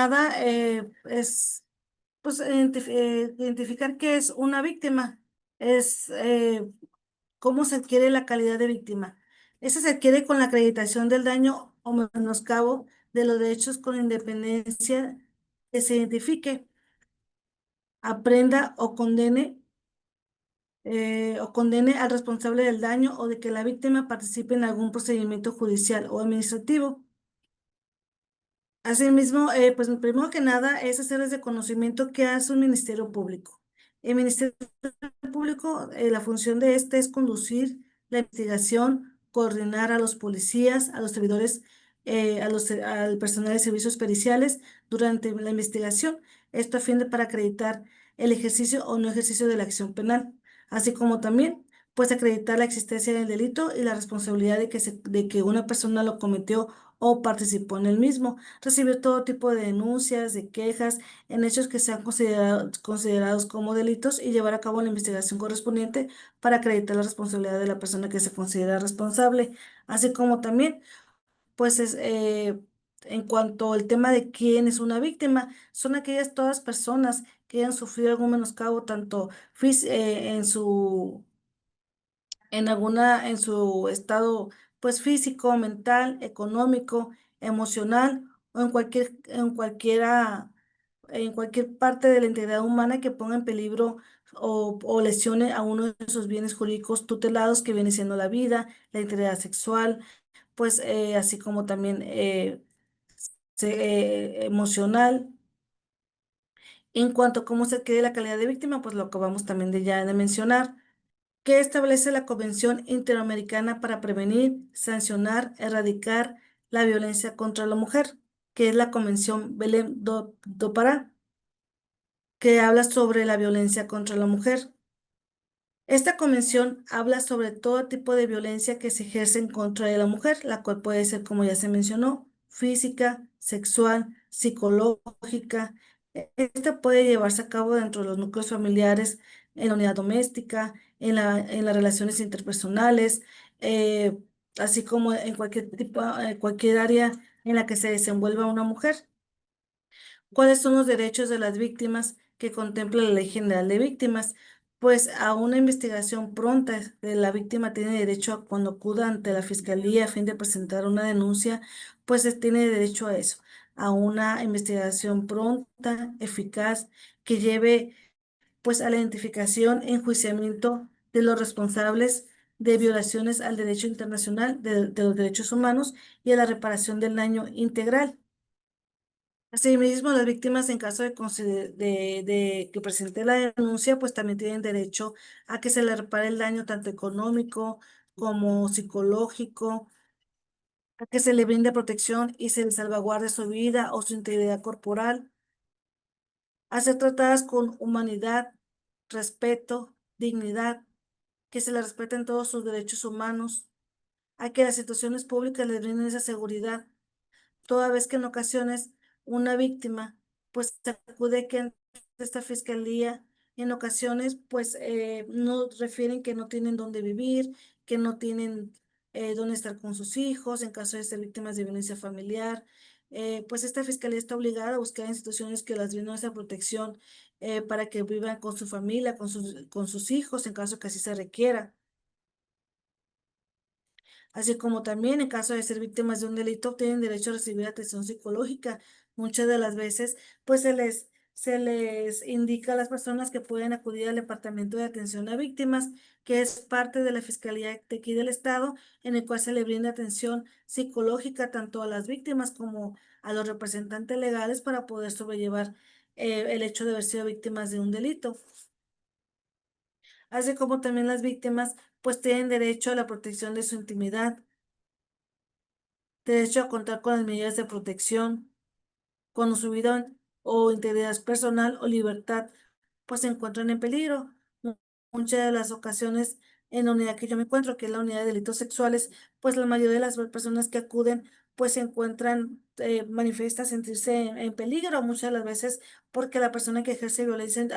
nada, es pues identificar qué es una víctima, es cómo se adquiere la calidad de víctima. Esa se adquiere con la acreditación del daño o menoscabo de los derechos con independencia que se identifique, aprenda o condene al responsable del daño o de que la víctima participe en algún procedimiento judicial o administrativo. Asimismo, pues primero que nada es hacerles de conocimiento qué hace un ministerio público. El ministerio público, la función de este es conducir la investigación, coordinar a los policías, a los servidores, al personal de servicios periciales durante la investigación. Esto a fin de para acreditar el ejercicio o no ejercicio de la acción penal, así como también pues acreditar la existencia del delito y la responsabilidad de que una persona lo cometió o participó en el mismo, recibir todo tipo de denuncias, de quejas en hechos que sean considerados como delitos y llevar a cabo la investigación correspondiente para acreditar la responsabilidad de la persona que se considera responsable, así como también, pues en cuanto al tema de quién es una víctima, son aquellas todas personas que hayan sufrido algún menoscabo, tanto en su estado pues físico, mental, económico, emocional o en cualquier parte de la integridad humana que ponga en peligro o lesione a uno de sus bienes jurídicos tutelados que viene siendo la vida, la integridad sexual, pues así como también emocional. En cuanto a cómo se adquiere la calidad de víctima, pues lo acabamos también de ya de mencionar que establece la Convención Interamericana para prevenir, sancionar, erradicar la violencia contra la mujer, que es la Convención Belém do Pará, que habla sobre la violencia contra la mujer. Esta convención habla sobre todo tipo de violencia que se ejerce en contra de la mujer, la cual puede ser, como ya se mencionó, física, sexual, psicológica. Esta puede llevarse a cabo dentro de los núcleos familiares, en la unidad doméstica, en las relaciones interpersonales, eh, así como en cualquier área en la que se desenvuelva una mujer. ¿Cuáles son los derechos de las víctimas que contempla la Ley General de Víctimas? Pues a una investigación pronta de la víctima tiene derecho a cuando acuda ante la fiscalía a fin de presentar una denuncia, pues tiene derecho a eso, a una investigación pronta, eficaz, que lleve pues a la identificación, enjuiciamiento de los responsables de violaciones al derecho internacional de los derechos humanos y a la reparación del daño integral. Asimismo, las víctimas en caso de que presente la denuncia, pues también tienen derecho a que se le repare el daño tanto económico como psicológico, a que se le brinde protección y se le salvaguarde su vida o su integridad corporal, a ser tratadas con humanidad, respeto, dignidad, que se les respeten todos sus derechos humanos, a que las instituciones públicas les brinden esa seguridad toda vez que en ocasiones una víctima pues acude que ante esta fiscalía, en ocasiones pues no refieren que no tienen dónde vivir, que no tienen dónde estar con sus hijos, en caso de ser víctimas de violencia familiar. Pues esta fiscalía está obligada a buscar instituciones que las brinden esa protección para que vivan con su familia, con sus hijos, en caso que así se requiera, así como también en caso de ser víctimas de un delito tienen derecho a recibir atención psicológica. Muchas de las veces, pues se les indica a las personas que pueden acudir al Departamento de Atención a Víctimas, que es parte de la Fiscalía de aquí del Estado, en el cual se le brinda atención psicológica tanto a las víctimas como a los representantes legales para poder sobrellevar el hecho de haber sido víctimas de un delito. Así como también las víctimas, pues tienen derecho a la protección de su intimidad, derecho a contar con las medidas de protección cuando su vida o integridad personal o libertad pues se encuentran en peligro. Muchas de las ocasiones en la unidad que yo me encuentro, que es la unidad de delitos sexuales, pues la mayoría de las personas que acuden pues se encuentran, manifiesta sentirse en peligro muchas de las veces porque la persona que ejerce violencia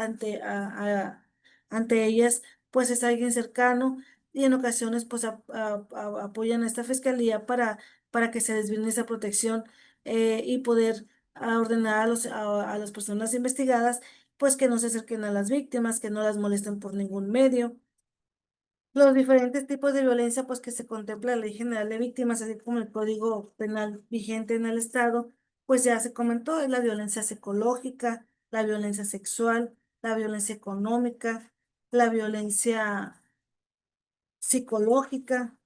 ante ellas pues es alguien cercano y en ocasiones pues apoyan a esta fiscalía para que se les brinde esa protección y poder a ordenar a las personas investigadas, pues que no se acerquen a las víctimas, que no las molesten por ningún medio. Los diferentes tipos de violencia, pues que se contempla en la Ley General de Víctimas, así como el Código Penal vigente en el Estado, pues ya se comentó, es la violencia psicológica, la violencia sexual, la violencia económica, la violencia psicológica.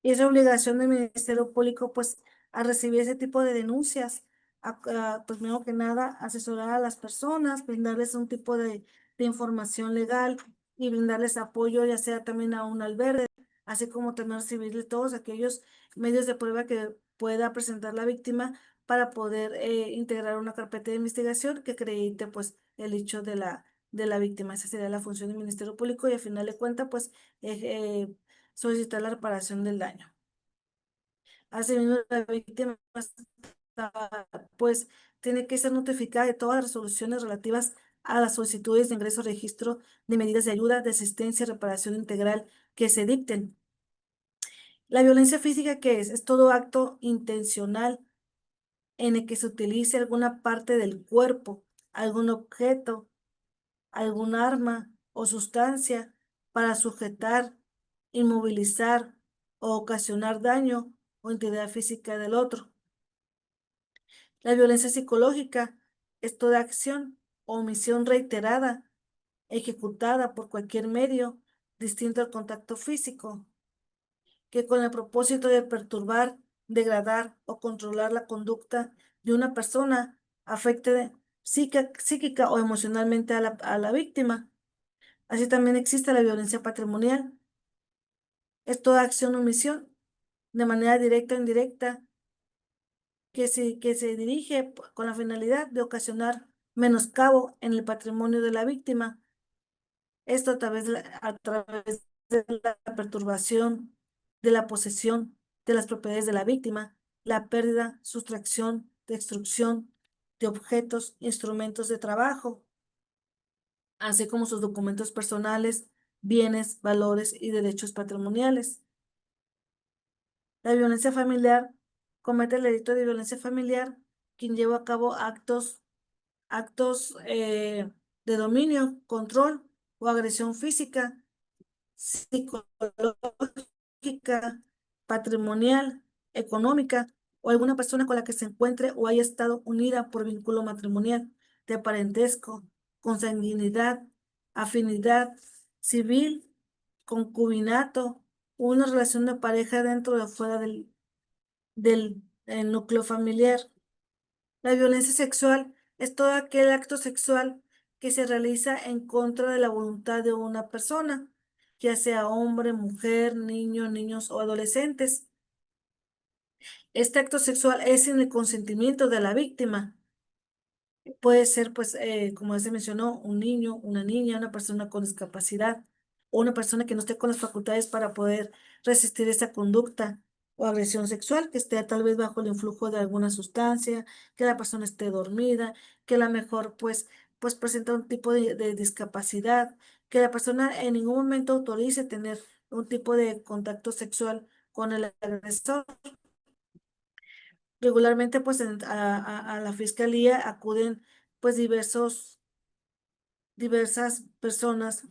Y es obligación del Ministerio Público, pues, a recibir ese tipo de denuncias, pues, primero que nada, asesorar a las personas, brindarles un tipo de información legal y brindarles apoyo, ya sea también a un albergue, así como también recibirle todos aquellos medios de prueba que pueda presentar la víctima para poder integrar una carpeta de investigación que acredite, pues, el hecho de la víctima. Esa sería la función del Ministerio Público y al final de cuentas, pues, eh, eh, solicitar la reparación del daño. Asimismo, la víctima pues tiene que ser notificada de todas las resoluciones relativas a las solicitudes de ingreso, registro de medidas de ayuda, de asistencia y reparación integral que se dicten. La violencia física, ¿qué es? Es todo acto intencional en el que se utilice alguna parte del cuerpo, algún objeto, algún arma o sustancia para sujetar, inmovilizar o ocasionar daño o integridad física del otro. La violencia psicológica es toda acción o omisión reiterada, ejecutada por cualquier medio distinto al contacto físico, que con el propósito de perturbar, degradar o controlar la conducta de una persona afecte psíquica o emocionalmente a la víctima. Así también existe la violencia patrimonial. Es toda acción o omisión, de manera directa o indirecta, que se dirige con la finalidad de ocasionar menoscabo en el patrimonio de la víctima. Esto a través de la perturbación de la posesión de las propiedades de la víctima, la pérdida, sustracción, destrucción de objetos, instrumentos de trabajo, así como sus documentos personales, bienes, valores y derechos patrimoniales. La violencia familiar comete el delito de violencia familiar quien lleva a cabo actos de dominio, control o agresión física, psicológica, patrimonial, económica o alguna persona con la que se encuentre o haya estado unida por vínculo matrimonial, de parentesco, consanguinidad, afinidad civil, concubinato, una relación de pareja dentro o fuera del núcleo familiar. La violencia sexual es todo aquel acto sexual que se realiza en contra de la voluntad de una persona, ya sea hombre, mujer, niño, niños o adolescentes. Este acto sexual es sin el consentimiento de la víctima. Puede ser, pues, como ya se mencionó, un niño, una niña, una persona con discapacidad o una persona que no esté con las facultades para poder resistir esa conducta o agresión sexual, que esté tal vez bajo el influjo de alguna sustancia, que la persona esté dormida, que a lo mejor, pues presenta un tipo de discapacidad, que la persona en ningún momento autorice tener un tipo de contacto sexual con el agresor. Regularmente, pues, a la fiscalía acuden, pues, diversas personas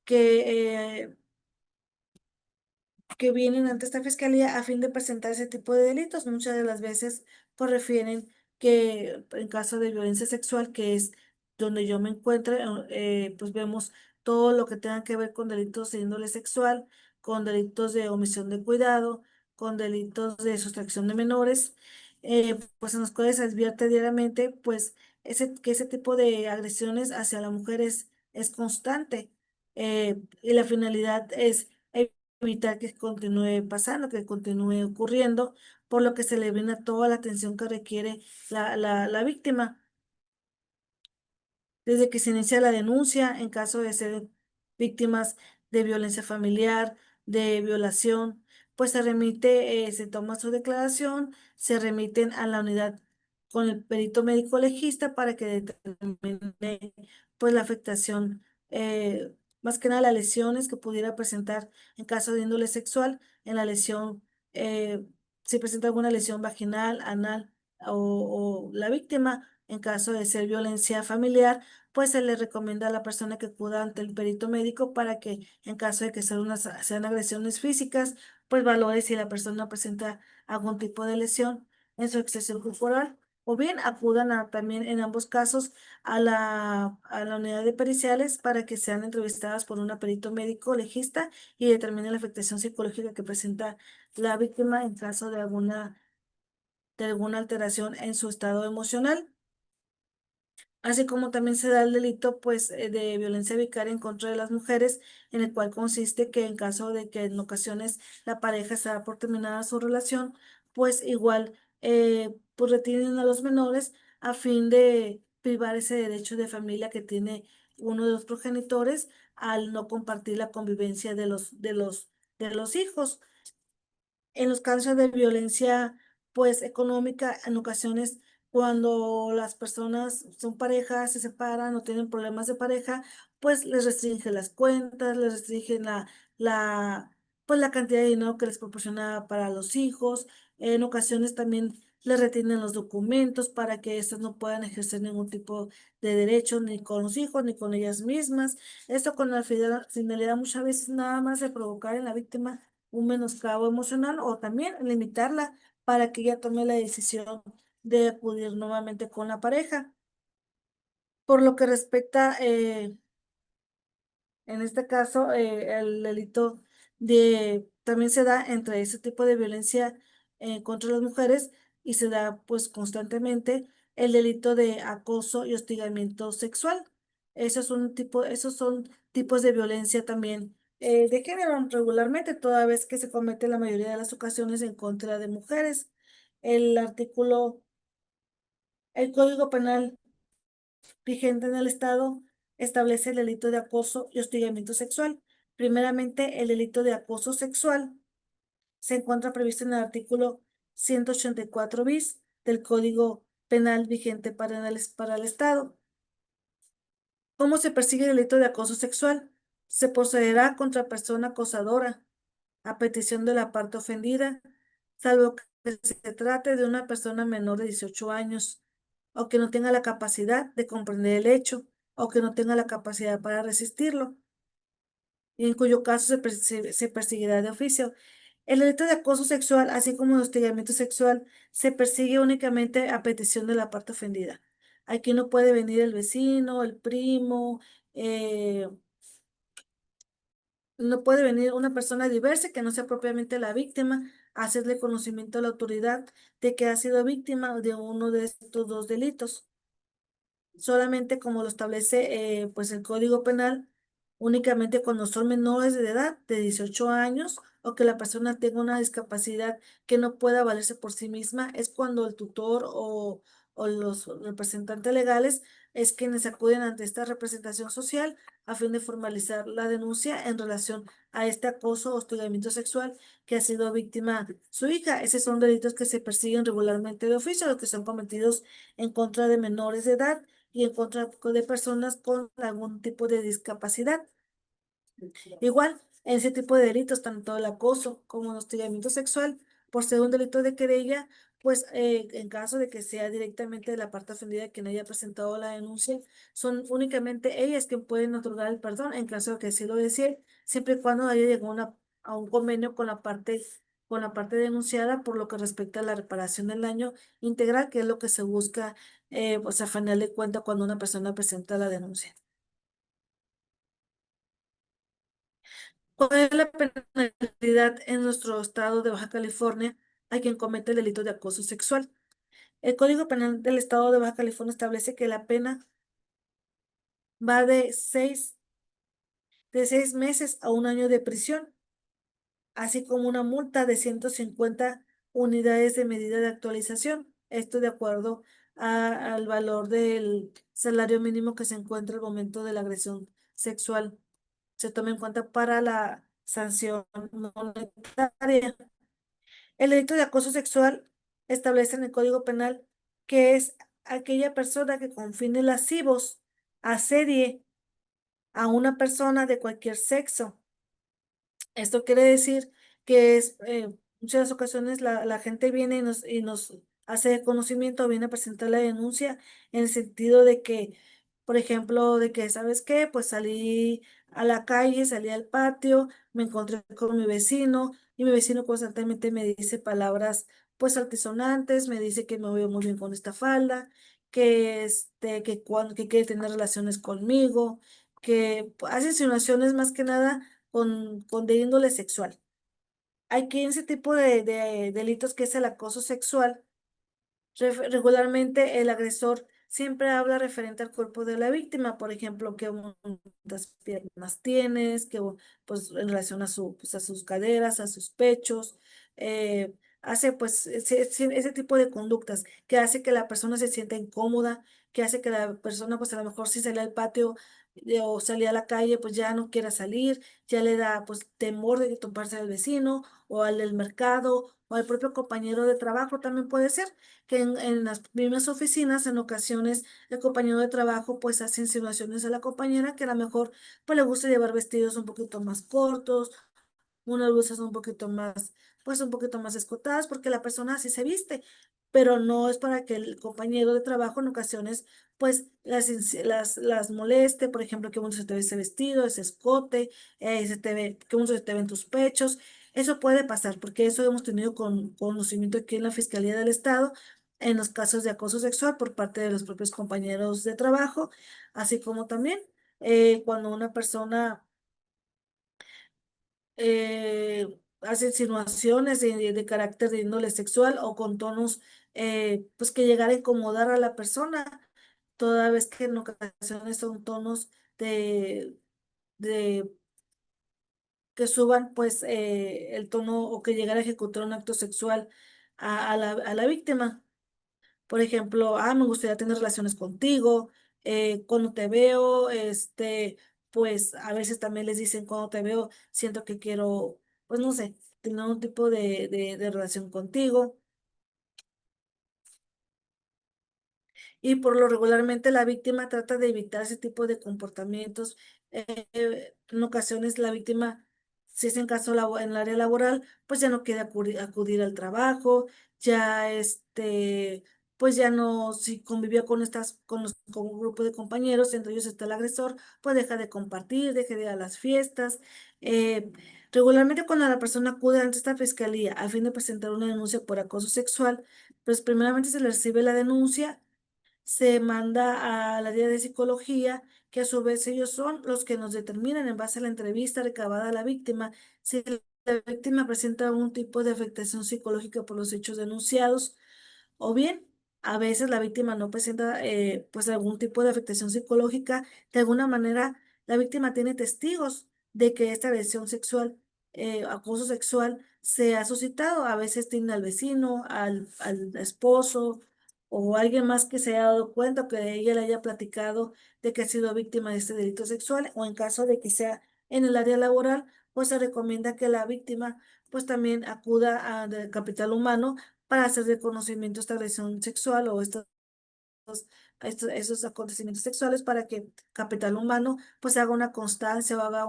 que, que vienen ante esta fiscalía a fin de presentar ese tipo de delitos. Muchas de las veces, pues, refieren que en caso de violencia sexual, que es donde yo me encuentro, pues vemos todo lo que tenga que ver con delitos de índole sexual, con delitos de omisión de cuidado, con delitos de sustracción de menores, pues en los cuales se advierte diariamente, pues, que ese tipo de agresiones hacia la mujer es constante, y la finalidad es evitar que continúe pasando, que continúe ocurriendo, por lo que se le brinda toda la atención que requiere la víctima. Desde que se inicia la denuncia, en caso de ser víctimas de violencia familiar, de violación, pues se remite, se toma su declaración, se remiten a la unidad con el perito médico legista para que determine, pues, la afectación, más que nada las lesiones que pudiera presentar en caso de índole sexual, en la lesión, si presenta alguna lesión vaginal, anal o la víctima En caso de ser violencia familiar, pues se le recomienda a la persona que acuda ante el perito médico para que en caso de que sean agresiones físicas, pues valore si la persona presenta algún tipo de lesión en su expresión corporal. O bien acudan también en ambos casos a la unidad de periciales para que sean entrevistadas por un perito médico legista y determine la afectación psicológica que presenta la víctima en caso de alguna alteración en su estado emocional. Así como también se da el delito, pues, de violencia vicaria en contra de las mujeres, en el cual consiste que en caso de que en ocasiones la pareja se da por terminada su relación, pues igual, pues retienen a los menores a fin de privar ese derecho de familia que tiene uno de los progenitores al no compartir la convivencia de los hijos. En los casos de violencia, pues, económica, en ocasiones, cuando las personas son parejas, se separan o tienen problemas de pareja, pues les restringe las cuentas, les restringe la, pues, la cantidad de dinero que les proporciona para los hijos. En ocasiones también les retienen los documentos para que éstas no puedan ejercer ningún tipo de derecho ni con los hijos ni con ellas mismas. Esto con la finalidad muchas veces nada más de provocar en la víctima un menoscabo emocional o también limitarla para que ella tome la decisión de acudir nuevamente con la pareja. Por lo que respecta, en este caso, el delito también se da entre ese tipo de violencia contra las mujeres y se da pues constantemente el delito de acoso y hostigamiento sexual. Esos son tipos de violencia también de género regularmente, toda vez que se comete la mayoría de las ocasiones en contra de mujeres. El artículo, el Código Penal vigente en el Estado establece el delito de acoso y hostigamiento sexual. Primeramente, el delito de acoso sexual se encuentra previsto en el artículo 184 bis del Código Penal vigente para el Estado. ¿Cómo se persigue el delito de acoso sexual? Se procederá contra persona acosadora a petición de la parte ofendida, salvo que se trate de una persona menor de 18 años, o que no tenga la capacidad de comprender el hecho, o que no tenga la capacidad para resistirlo, y en cuyo caso se perseguirá de oficio. El delito de acoso sexual, así como el hostigamiento sexual, se persigue únicamente a petición de la parte ofendida. Aquí no puede venir el vecino, el primo, eh, no puede venir una persona diversa que no sea propiamente la víctima a hacerle conocimiento a la autoridad de que ha sido víctima de uno de estos dos delitos. Solamente como lo establece pues el Código Penal, únicamente cuando son menores de edad, de 18 años, o que la persona tenga una discapacidad que no pueda valerse por sí misma, es cuando el tutor o los representantes legales es quienes acuden ante esta representación social a fin de formalizar la denuncia en relación a este acoso o hostigamiento sexual que ha sido víctima su hija. Esos son delitos que se persiguen regularmente de oficio, los que son cometidos en contra de menores de edad y en contra de personas con algún tipo de discapacidad. Igual, en ese tipo de delitos, tanto el acoso como el hostigamiento sexual, por ser un delito de querella, pues en caso de que sea directamente de la parte ofendida quien haya presentado la denuncia, son únicamente ellas quien pueden otorgar el perdón en caso de que así lo desee, siempre y cuando haya llegado a un convenio con la parte denunciada por lo que respecta a la reparación del daño integral, que es lo que se busca, pues a final de cuentas cuando una persona presenta la denuncia. ¿Cuál es la penalidad en nuestro estado de Baja California a quien comete el delito de acoso sexual? El Código Penal del estado de Baja California establece que la pena va de 6 meses a 1 año de prisión, así como una multa de 150 unidades de medida de actualización. Esto de acuerdo al valor del salario mínimo que se encuentra al momento de la agresión sexual. Se toma en cuenta para la sanción monetaria. El delito de acoso sexual establece en el Código Penal que es aquella persona que con fines lascivos asedie a una persona de cualquier sexo. Esto quiere decir que muchas ocasiones la gente viene y nos hace conocimiento, viene a presentar la denuncia en el sentido de que, por ejemplo, de que, ¿sabes qué? Pues salí a la calle, salí al patio, me encontré con mi vecino y mi vecino constantemente me dice palabras pues altisonantes, me dice que me veo muy bien con esta falda, que quiere tener relaciones conmigo, que hace insinuaciones más que nada con de índole sexual. Hay que ese tipo de delitos que es el acoso sexual. Regularmente el agresor siempre habla referente al cuerpo de la víctima, por ejemplo, qué bonitas piernas tienes, pues en relación a pues, a sus caderas, a sus pechos, hace pues ese tipo de conductas que hace que la persona se sienta incómoda, que hace que la persona pues a lo mejor si sale al patio o salía a la calle pues ya no quiera salir, ya le da pues temor de toparse al vecino o al del mercado o al propio compañero de trabajo también puede ser que en las mismas oficinas en ocasiones el compañero de trabajo pues hace insinuaciones a la compañera que a lo mejor pues le gusta llevar vestidos un poquito más cortos, unas blusas un poquito más, pues un poquito más escotadas porque la persona así se viste, pero no es para que el compañero de trabajo en ocasiones pues las moleste, por ejemplo, que uno se te ve ese vestido, ese escote, que uno se te ven tus pechos. Eso puede pasar, porque eso hemos tenido conocimiento aquí en la Fiscalía del Estado, en los casos de acoso sexual por parte de los propios compañeros de trabajo, así como también cuando una persona hace insinuaciones de carácter de índole sexual o con tonos pues que llegar a incomodar a la persona, toda vez que en ocasiones son tonos de, de que suban pues el tono o que llegar a ejecutar un acto sexual a la víctima. Por ejemplo, me gustaría tener relaciones contigo, cuando te veo, pues a veces también les dicen cuando te veo, siento que quiero, pues no sé, tener un tipo de relación contigo. Y por lo regularmente la víctima trata de evitar ese tipo de comportamientos. En ocasiones la víctima, si es en caso en el área laboral, pues ya no quiere acudir al trabajo, ya pues ya no, si convivía con un grupo de compañeros, entre ellos está el agresor, pues deja de compartir, deja de ir a las fiestas. Eh, Regularmente cuando la persona acude ante esta fiscalía a fin de presentar una denuncia por acoso sexual, pues primeramente se le recibe la denuncia, se manda al área de psicología, que a su vez ellos son los que nos determinan en base a la entrevista recabada a la víctima si la víctima presenta algún tipo de afectación psicológica por los hechos denunciados o bien, a veces la víctima no presenta pues algún tipo de afectación psicológica. De alguna manera, la víctima tiene testigos de que esta agresión sexual, acoso sexual, se ha suscitado. A veces tiene al vecino, al esposo o alguien más que se haya dado cuenta que ella le haya platicado de que ha sido víctima de este delito sexual o en caso de que sea en el área laboral, pues se recomienda que la víctima pues también acuda al capital humano para hacer reconocimiento a esta agresión sexual o estos acontecimientos sexuales para que Capital Humano pues haga una constancia o haga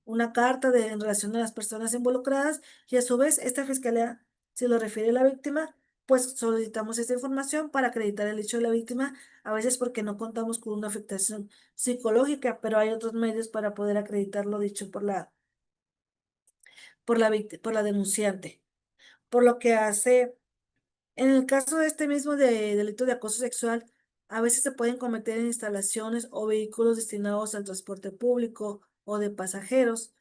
una carta en relación a las personas involucradas y a su vez esta fiscalía, si lo refiere a la víctima, pues solicitamos esta información para acreditar el hecho de la víctima, a veces porque no contamos con una afectación psicológica, pero hay otros medios para poder acreditar lo dicho por la denunciante. Por lo que hace en el caso de este mismo delito de acoso sexual, a veces se pueden cometer en instalaciones o vehículos destinados al transporte público o de pasajeros.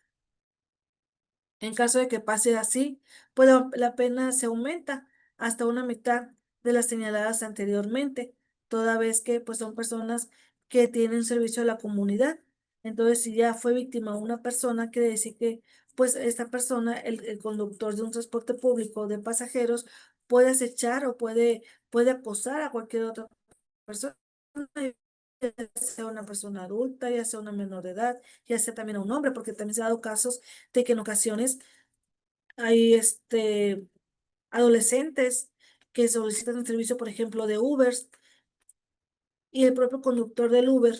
En caso de que pase así, pues la pena se aumenta hasta una mitad de las señaladas anteriormente, toda vez que pues son personas que tienen servicio a la comunidad. Entonces, si ya fue víctima una persona, quiere decir que pues esta persona, el conductor de un transporte público de pasajeros, puede acechar o puede acosar a cualquier otra persona, ya sea una persona adulta, ya sea una menor de edad, ya sea también a un hombre, porque también se ha dado casos de que en ocasiones hay adolescentes que solicitan el servicio, por ejemplo, de Uber y el propio conductor del Uber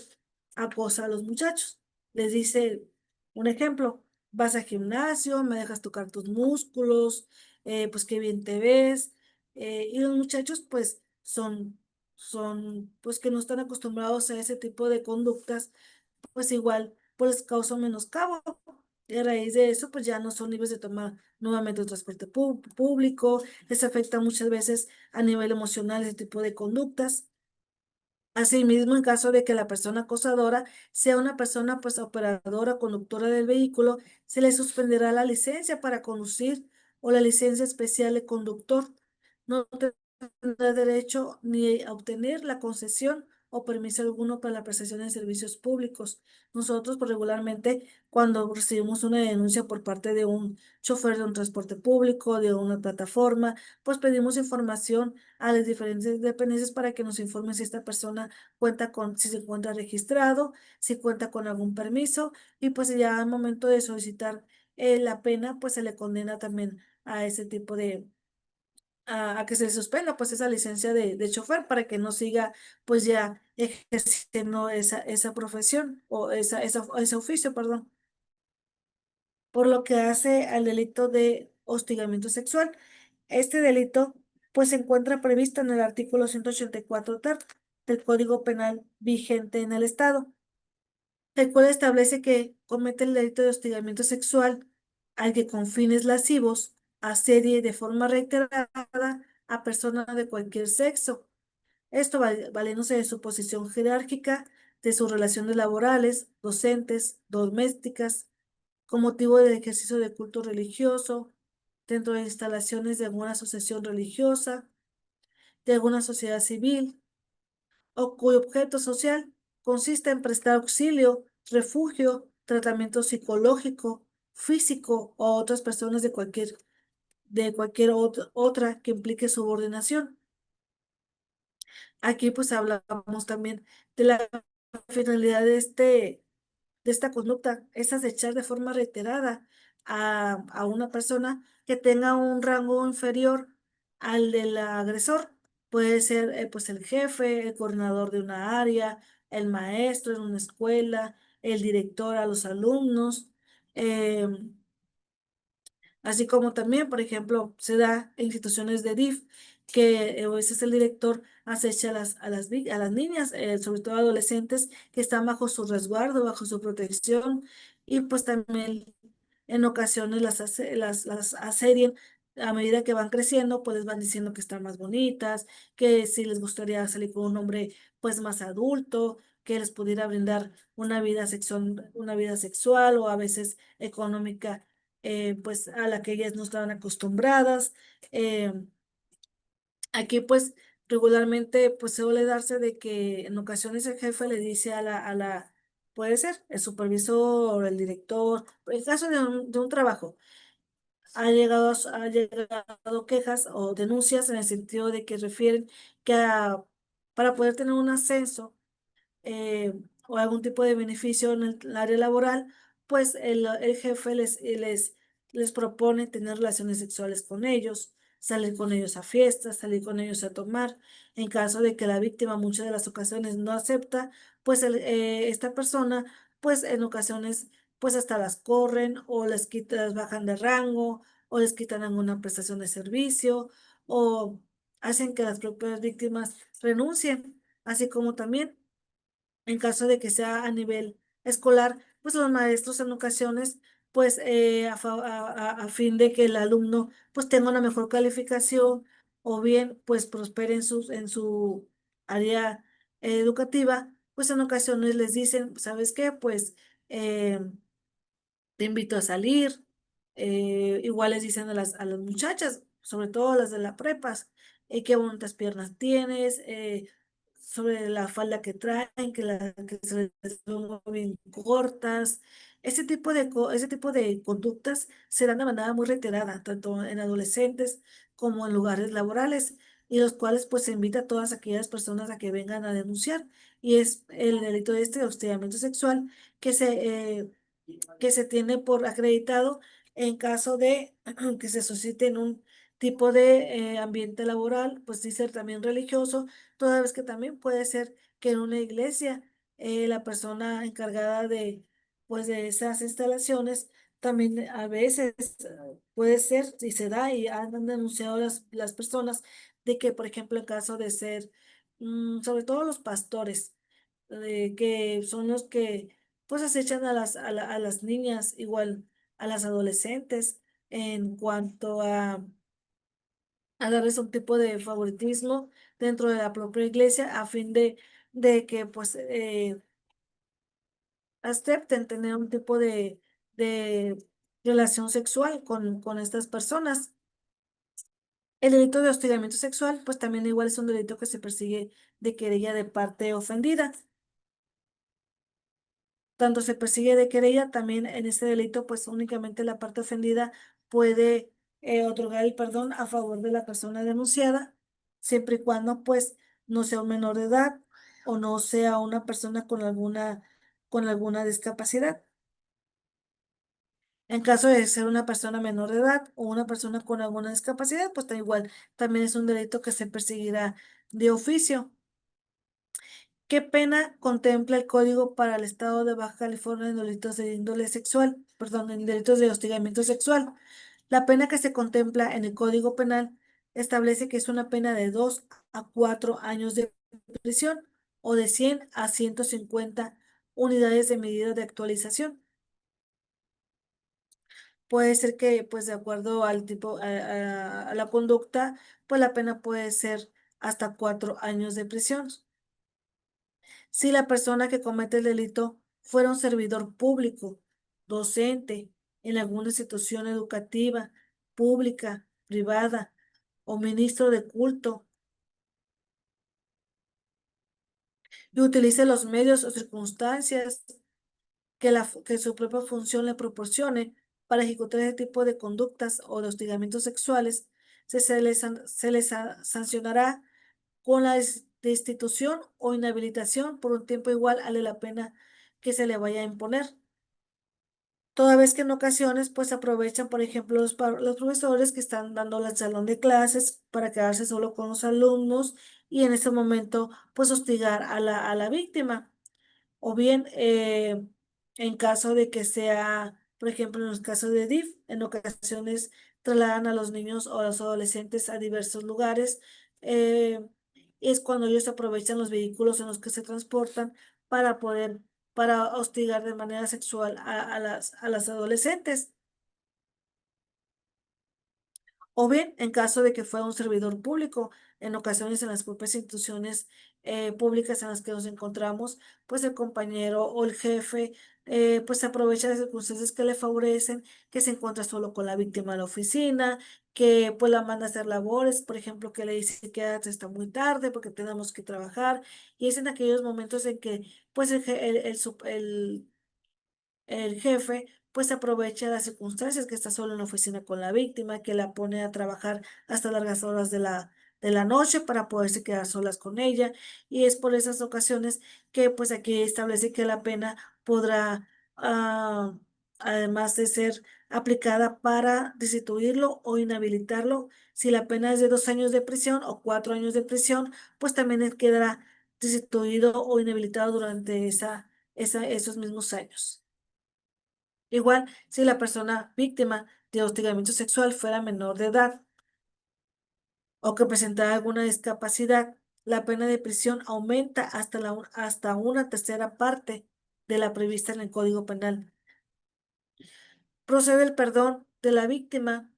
acosa a los muchachos. Les dice, un ejemplo, vas al gimnasio, me dejas tocar tus músculos, pues qué bien te ves, Y los muchachos pues pues que no están acostumbrados a ese tipo de conductas, pues igual pues causa menoscabo. Y a raíz de eso, pues ya no son libres de tomar nuevamente el transporte público, les afecta muchas veces a nivel emocional ese tipo de conductas. Asimismo, en caso de que la persona acosadora sea una persona pues operadora, conductora del vehículo, se le suspenderá la licencia para conducir o la licencia especial de conductor. No tendrá derecho ni a obtener la concesión o permiso alguno para la prestación de servicios públicos. Nosotros, pues, regularmente, cuando recibimos una denuncia por parte de un chofer de un transporte público, de una plataforma, pues pedimos información a las diferentes dependencias para que nos informen si esta persona cuenta con, si se encuentra registrado, si cuenta con algún permiso, y pues ya al momento de solicitar la pena, pues se le condena también a ese tipo de, a que se le suspenda pues esa licencia de chofer para que no siga pues ya ejerciendo esa profesión o ese oficio, perdón. Por lo que hace al delito de hostigamiento sexual. Este delito pues se encuentra previsto en el artículo 184 ter del Código Penal vigente en el Estado, el cual establece que comete el delito de hostigamiento sexual al que con fines lascivos asedie de forma reiterada a personas de cualquier sexo. Esto valiéndose de su posición jerárquica, de sus relaciones laborales, docentes, domésticas, con motivo del ejercicio de culto religioso, dentro de instalaciones de alguna asociación religiosa, de alguna sociedad civil, o cuyo objeto social consiste en prestar auxilio, refugio, tratamiento psicológico, físico o a otras personas de cualquier otra que implique subordinación. Aquí pues hablamos también de la finalidad de esta conducta es acechar de forma reiterada a una persona que tenga un rango inferior al del agresor. Puede ser pues el jefe, el coordinador de una área, el maestro en una escuela, el director a los alumnos. em, Así como también, por ejemplo, se da en instituciones de DIF que a veces el director acecha a las niñas, sobre todo adolescentes, que están bajo su resguardo, bajo su protección, y pues también en ocasiones las asedien a medida que van creciendo, pues les van diciendo que están más bonitas, que si les gustaría salir con un hombre pues más adulto, que les pudiera brindar una vida sexual o a veces económica pues a la que ellas no estaban acostumbradas. Eh, Aquí pues regularmente pues suele darse de que en ocasiones el jefe le dice puede ser el supervisor, el director, en caso de un trabajo, ha llegado quejas o denuncias en el sentido de que refieren que para poder tener un ascenso eh, o algún tipo de beneficio en el área laboral, pues el jefe les propone tener relaciones sexuales con ellos, salir con ellos a fiestas, salir con ellos a tomar. En caso de que la víctima muchas de las ocasiones no acepta, pues esta persona, pues en ocasiones, pues hasta las corren o las bajan de rango o les quitan alguna prestación de servicio o hacen que las propias víctimas renuncien, así como también en caso de que sea a nivel escolar, pues los maestros en ocasiones, pues a fin de que el alumno pues tenga una mejor calificación o bien pues prospere en su área educativa, pues en ocasiones les dicen, ¿sabes qué? Pues eh, te invito a salir. Igual les dicen a las muchachas, sobre todo a las de la prepas, qué bonitas piernas tienes, sobre la falda que traen, que se les ven muy bien cortas. Ese tipo de conductas se dan de manera muy reiterada, tanto en adolescentes como en lugares laborales, y los cuales pues se invita a todas aquellas personas a que vengan a denunciar. Y es el delito de hostigamiento sexual que se tiene por acreditado en caso de que se suscite en un tipo de ambiente laboral, pues sí ser también religioso, toda vez que también puede ser que en una iglesia la persona encargada pues de esas instalaciones también a veces puede ser, si se da y han denunciado las personas de que, por ejemplo, en caso de ser, sobre todo los pastores, que son los que pues acechan a las niñas, igual a las adolescentes, en cuanto a darles un tipo de favoritismo dentro de la propia iglesia a fin de que pues acepten tener un tipo de relación sexual con estas personas. El delito de hostigamiento sexual, pues también igual es un delito que se persigue de querella de parte ofendida. Tanto se persigue de querella, también en este delito, pues únicamente la parte ofendida puede otorgar el perdón a favor de la persona denunciada, siempre y cuando pues no sea un menor de edad o no sea una persona con alguna discapacidad. En caso de ser una persona menor de edad o una persona con alguna discapacidad, pues da igual, también es un delito que se perseguirá de oficio. ¿Qué pena contempla el Código para el Estado de Baja California en delitos de índole sexual? Perdón, en delitos de hostigamiento sexual. La pena que se contempla en el Código Penal establece que es una pena de 2 a 4 años de prisión o de 100 a 150 unidades de medida de actualización. Puede ser que, pues, de acuerdo al tipo, a la conducta, pues la pena puede ser hasta 4 años de prisión. Si la persona que comete el delito fuera un servidor público, docente, en alguna institución educativa, pública, privada, o ministro de culto, y utilice los medios o circunstancias que su propia función le proporcione para ejecutar ese tipo de conductas o de hostigamientos sexuales, se les sancionará con la destitución o inhabilitación por un tiempo igual a la pena que se le vaya a imponer. Toda vez que en ocasiones pues aprovechan, por ejemplo, los profesores que están dando el salón de clases para quedarse solo con los alumnos y en ese momento pues hostigar a la víctima. O bien, en caso de que sea, por ejemplo, en los casos de DIF, en ocasiones trasladan a los niños o a los adolescentes a diversos lugares. eh, es cuando ellos aprovechan los vehículos en los que se transportan para poder, para hostigar de manera sexual a las adolescentes. O bien, en caso de que fuera un servidor público, en ocasiones en las propias instituciones públicas en las que nos encontramos, pues el compañero o el jefe, pues aprovecha las circunstancias que le favorecen, que se encuentra solo con la víctima en la oficina, que pues la manda a hacer labores, por ejemplo, que le dice que hasta muy tarde porque tenemos que trabajar, y es en aquellos momentos en que pues el jefe pues aprovecha las circunstancias que está solo en la oficina con la víctima, que la pone a trabajar hasta largas horas de la noche para poderse quedar solas con ella. Y es por esas ocasiones que pues aquí establece que la pena podrá, ah, además de ser aplicada para destituirlo o inhabilitarlo, si la pena es de 2 años de prisión o 4 años de prisión, pues también él quedará destituido o inhabilitado durante esos mismos años. Igual, si la persona víctima de hostigamiento sexual fuera menor de edad o que presentara alguna discapacidad, la pena de prisión aumenta hasta una tercera parte de la prevista en el Código Penal. Procede el perdón de la víctima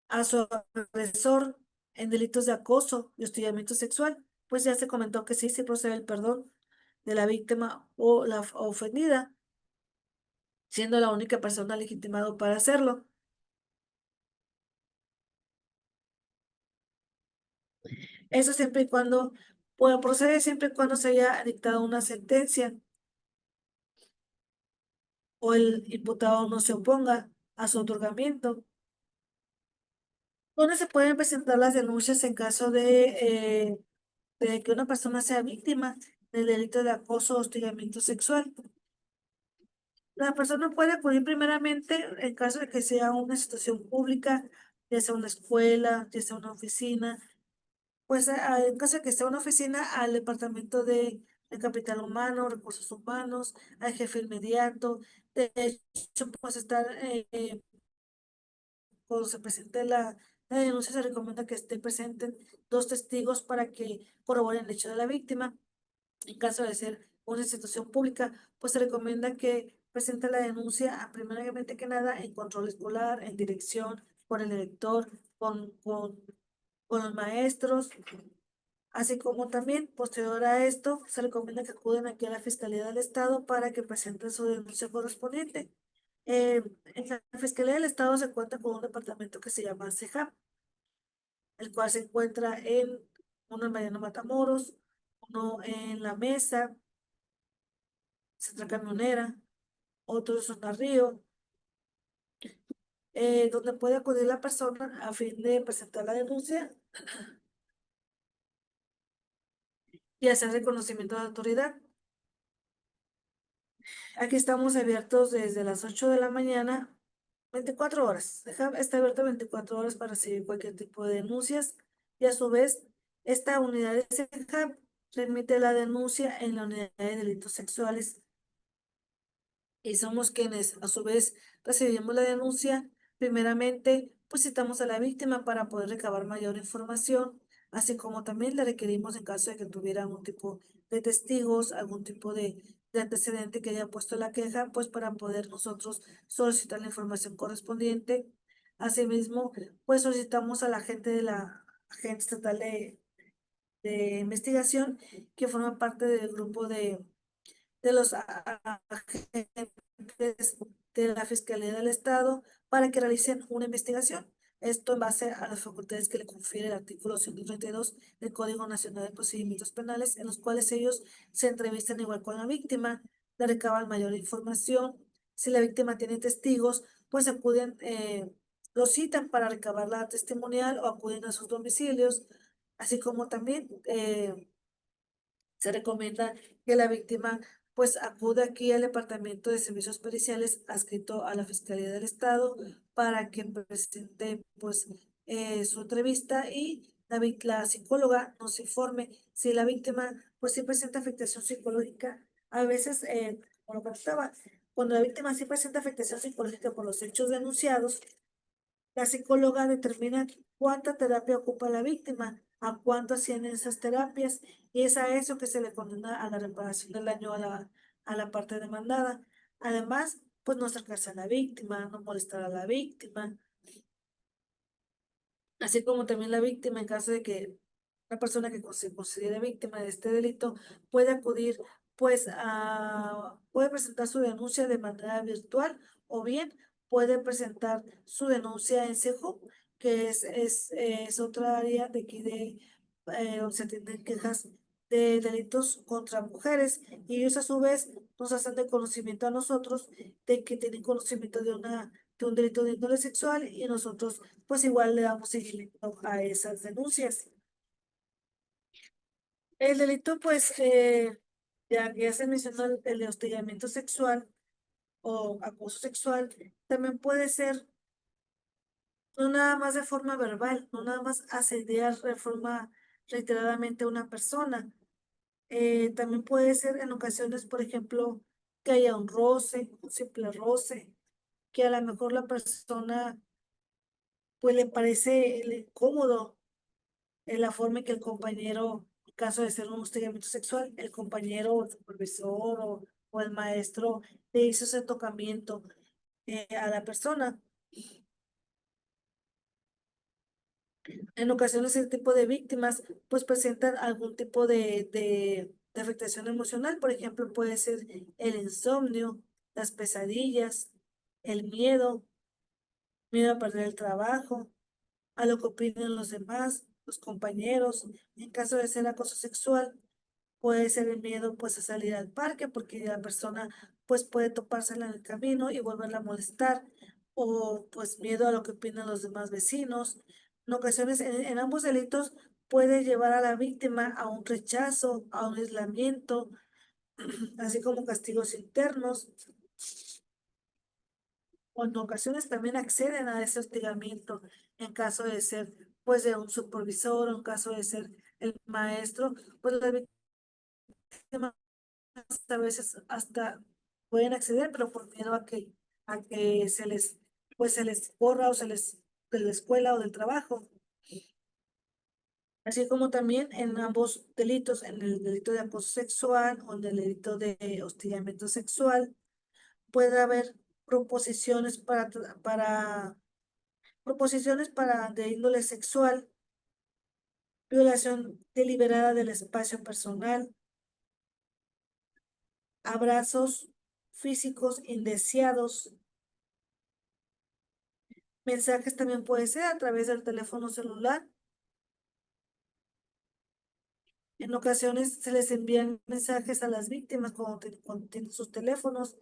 a su agresor en delitos de acoso y hostigamiento sexual. Pues ya se comentó que sí, sí procede el perdón de la víctima o la ofendida, siendo la única persona legitimada para hacerlo. Eso siempre y cuando, pueda proceder siempre y cuando se haya dictado una sentencia o el imputado no se oponga a su otorgamiento. ¿Dónde se pueden presentar las denuncias en caso de que una persona sea víctima del delito de acoso o hostigamiento sexual? La persona puede acudir primeramente en caso de que sea una situación pública, ya sea una escuela, ya sea una oficina, pues en caso de que sea una oficina, al departamento de el capital humano, recursos humanos, al jefe inmediato. De hecho, pues estar, cuando se presente la denuncia, se recomienda que estén presentes dos testigos para que corroboren el hecho de la víctima. En caso de ser una institución pública, pues se recomienda que presente la denuncia, primeramente que nada, en control escolar, en dirección, por el director, con los maestros, así como también, posterior a esto, se recomienda que acuden aquí a la Fiscalía del Estado para que presenten su denuncia correspondiente. En la Fiscalía del Estado se cuenta con un departamento que se llama CEJAP, el cual se encuentra uno en Mariano Matamoros, uno en La Mesa, Central Camionera, otro en Zona Río, donde puede acudir la persona a fin de presentar la denuncia y hacer reconocimiento de autoridad. Aquí estamos abiertos desde las 8 de la mañana, 24 horas. Está abierto 24 horas para recibir cualquier tipo de denuncias y a su vez esta unidad de CEJAP remite la denuncia en la unidad de delitos sexuales y somos quienes a su vez recibimos la denuncia. Primeramente, pues citamos a la víctima para poder recabar mayor información, así como también le requerimos en caso de que tuviera algún tipo de testigos, algún tipo de antecedente que haya puesto la queja, pues para poder nosotros solicitar la información correspondiente. Asimismo, pues solicitamos a la gente de la Agencia Estatal de Investigación, que forma parte del grupo de los agentes de la Fiscalía del Estado para que realicen una investigación. Esto en base a las facultades que le confiere el artículo 132 del Código Nacional de Procedimientos Penales, en los cuales ellos se entrevistan igual con la víctima, le recaban mayor información. Si la víctima tiene testigos, pues acuden, los citan para recabar la testimonial o acuden a sus domicilios, así como también se recomienda que la víctima pues acuda aquí al Departamento de Servicios Periciales adscrito a la Fiscalía del Estado para que presente pues su entrevista y la psicóloga nos informe si la víctima pues sí presenta afectación psicológica. A veces, como lo comentaba, cuando la víctima sí presenta afectación psicológica por los hechos denunciados, la psicóloga determina cuánta terapia ocupa la víctima, a cuánto ascienden esas terapias, y es a eso que se le condena a la reparación del daño a la parte demandada. Además, pues no acercarse a la víctima, no molestar a la víctima, así como también la víctima, en caso de que una persona que se considere víctima de este delito puede acudir, pues, puede presentar su denuncia de manera virtual o bien puede presentar su denuncia en CEJUP, que es otra área de aquí donde se atienden quejas de delitos contra mujeres y ellos a su vez nos hacen de conocimiento a nosotros de que tienen conocimiento de un delito de índole sexual y nosotros pues igual le damos seguimiento a esas denuncias. El delito, pues, ya se mencionó el de hostigamiento sexual o acoso sexual, también puede ser no nada más de forma verbal, no nada más asediar de forma reiteradamente a una persona. También puede ser en ocasiones, por ejemplo, que haya un roce, un simple roce, que a lo mejor la persona pues le parece cómodo en la forma en que el compañero, en caso de ser un hostigamiento sexual, el compañero o el supervisor o el maestro le hizo ese tocamiento a la persona. En ocasiones ese tipo de víctimas pues presentan algún tipo de afectación emocional, por ejemplo, puede ser el insomnio, las pesadillas, el miedo a perder el trabajo, a lo que opinen los demás, los compañeros. En caso de ser acoso sexual, puede ser el miedo pues a salir al parque porque la persona pues puede topársela en el camino y volverla a molestar o pues miedo a lo que opinan los demás vecinos. En ocasiones en ambos delitos puede llevar a la víctima a un rechazo, a un aislamiento, así como castigos internos. O en ocasiones también acceden a ese hostigamiento en caso de ser pues de un supervisor o en caso de ser el maestro, pues la víctima a veces hasta pueden acceder, pero por miedo a que pues se les borra o de la escuela o del trabajo. Así como también en ambos delitos, en el delito de acoso sexual o en el delito de hostigamiento sexual, puede haber proposiciones proposiciones para de índole sexual, violación deliberada del espacio personal, abrazos físicos indeseados, mensajes también puede ser a través del teléfono celular. En ocasiones se les envían mensajes a las víctimas cuando tienen sus teléfonos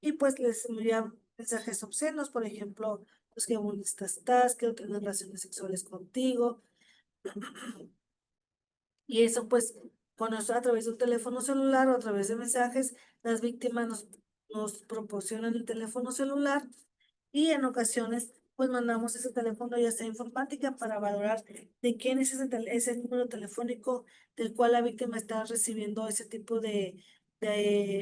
y pues les envían mensajes obscenos, por ejemplo, pues que bonita estás, quiero tener relaciones sexuales contigo. Y eso pues a través de un teléfono celular o a través de mensajes, las víctimas nos proporcionan el teléfono celular y en ocasiones pues mandamos ese teléfono ya sea informática para valorar de quién es ese número telefónico del cual la víctima está recibiendo ese tipo de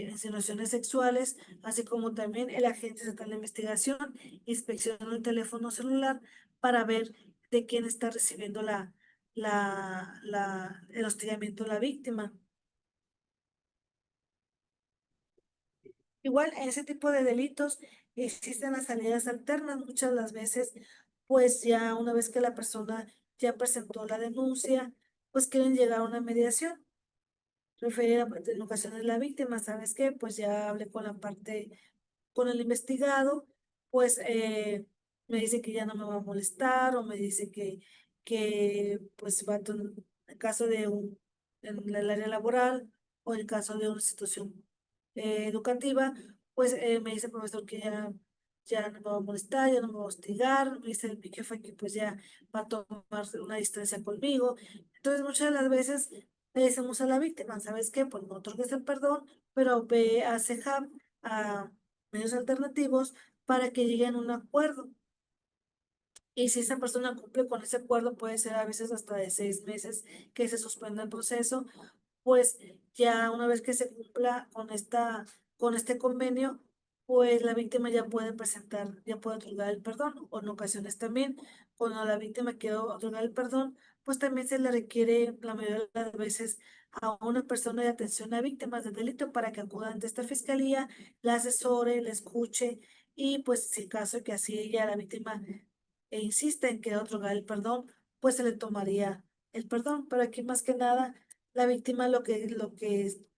insinuaciones sexuales, así como también el agente estatal de investigación inspecciona el teléfono celular para ver de quién está recibiendo el hostigamiento de la víctima. Igual, en ese tipo de delitos existen las salidas alternas. Muchas de las veces, pues ya una vez que la persona ya presentó la denuncia, pues quieren llegar a una mediación. Referir en ocasiones la víctima, ¿sabes qué? Pues ya hablé con la parte, con el investigado, pues me dice que ya no me va a molestar o me dice que pues va a en caso de en el área laboral o en caso de una situación educativa, pues me dice el profesor que ya no me va a molestar, ya no me va a hostigar, me dice mi jefe que pues ya va a tomar una distancia conmigo. Entonces muchas de las veces le decimos a la víctima, ¿sabes qué? Pues no otorgues el perdón, pero ve a CEJAP, a medios alternativos, para que lleguen a un acuerdo. Y si esa persona cumple con ese acuerdo, puede ser a veces hasta de 6 meses que se suspenda el proceso, pues ya una vez que se cumpla con este convenio, pues la víctima ya puede presentar, ya puede otorgar el perdón. O en ocasiones también, cuando la víctima quiere otorgar el perdón, pues también se le requiere la mayoría de las veces a una persona de atención a víctimas de delito para que acuda ante esta fiscalía, la asesore, la escuche y pues si en caso de que así ella, la víctima, insiste en que otorgar el perdón, pues se le tomaría el perdón. Pero aquí más que nada la víctima lo que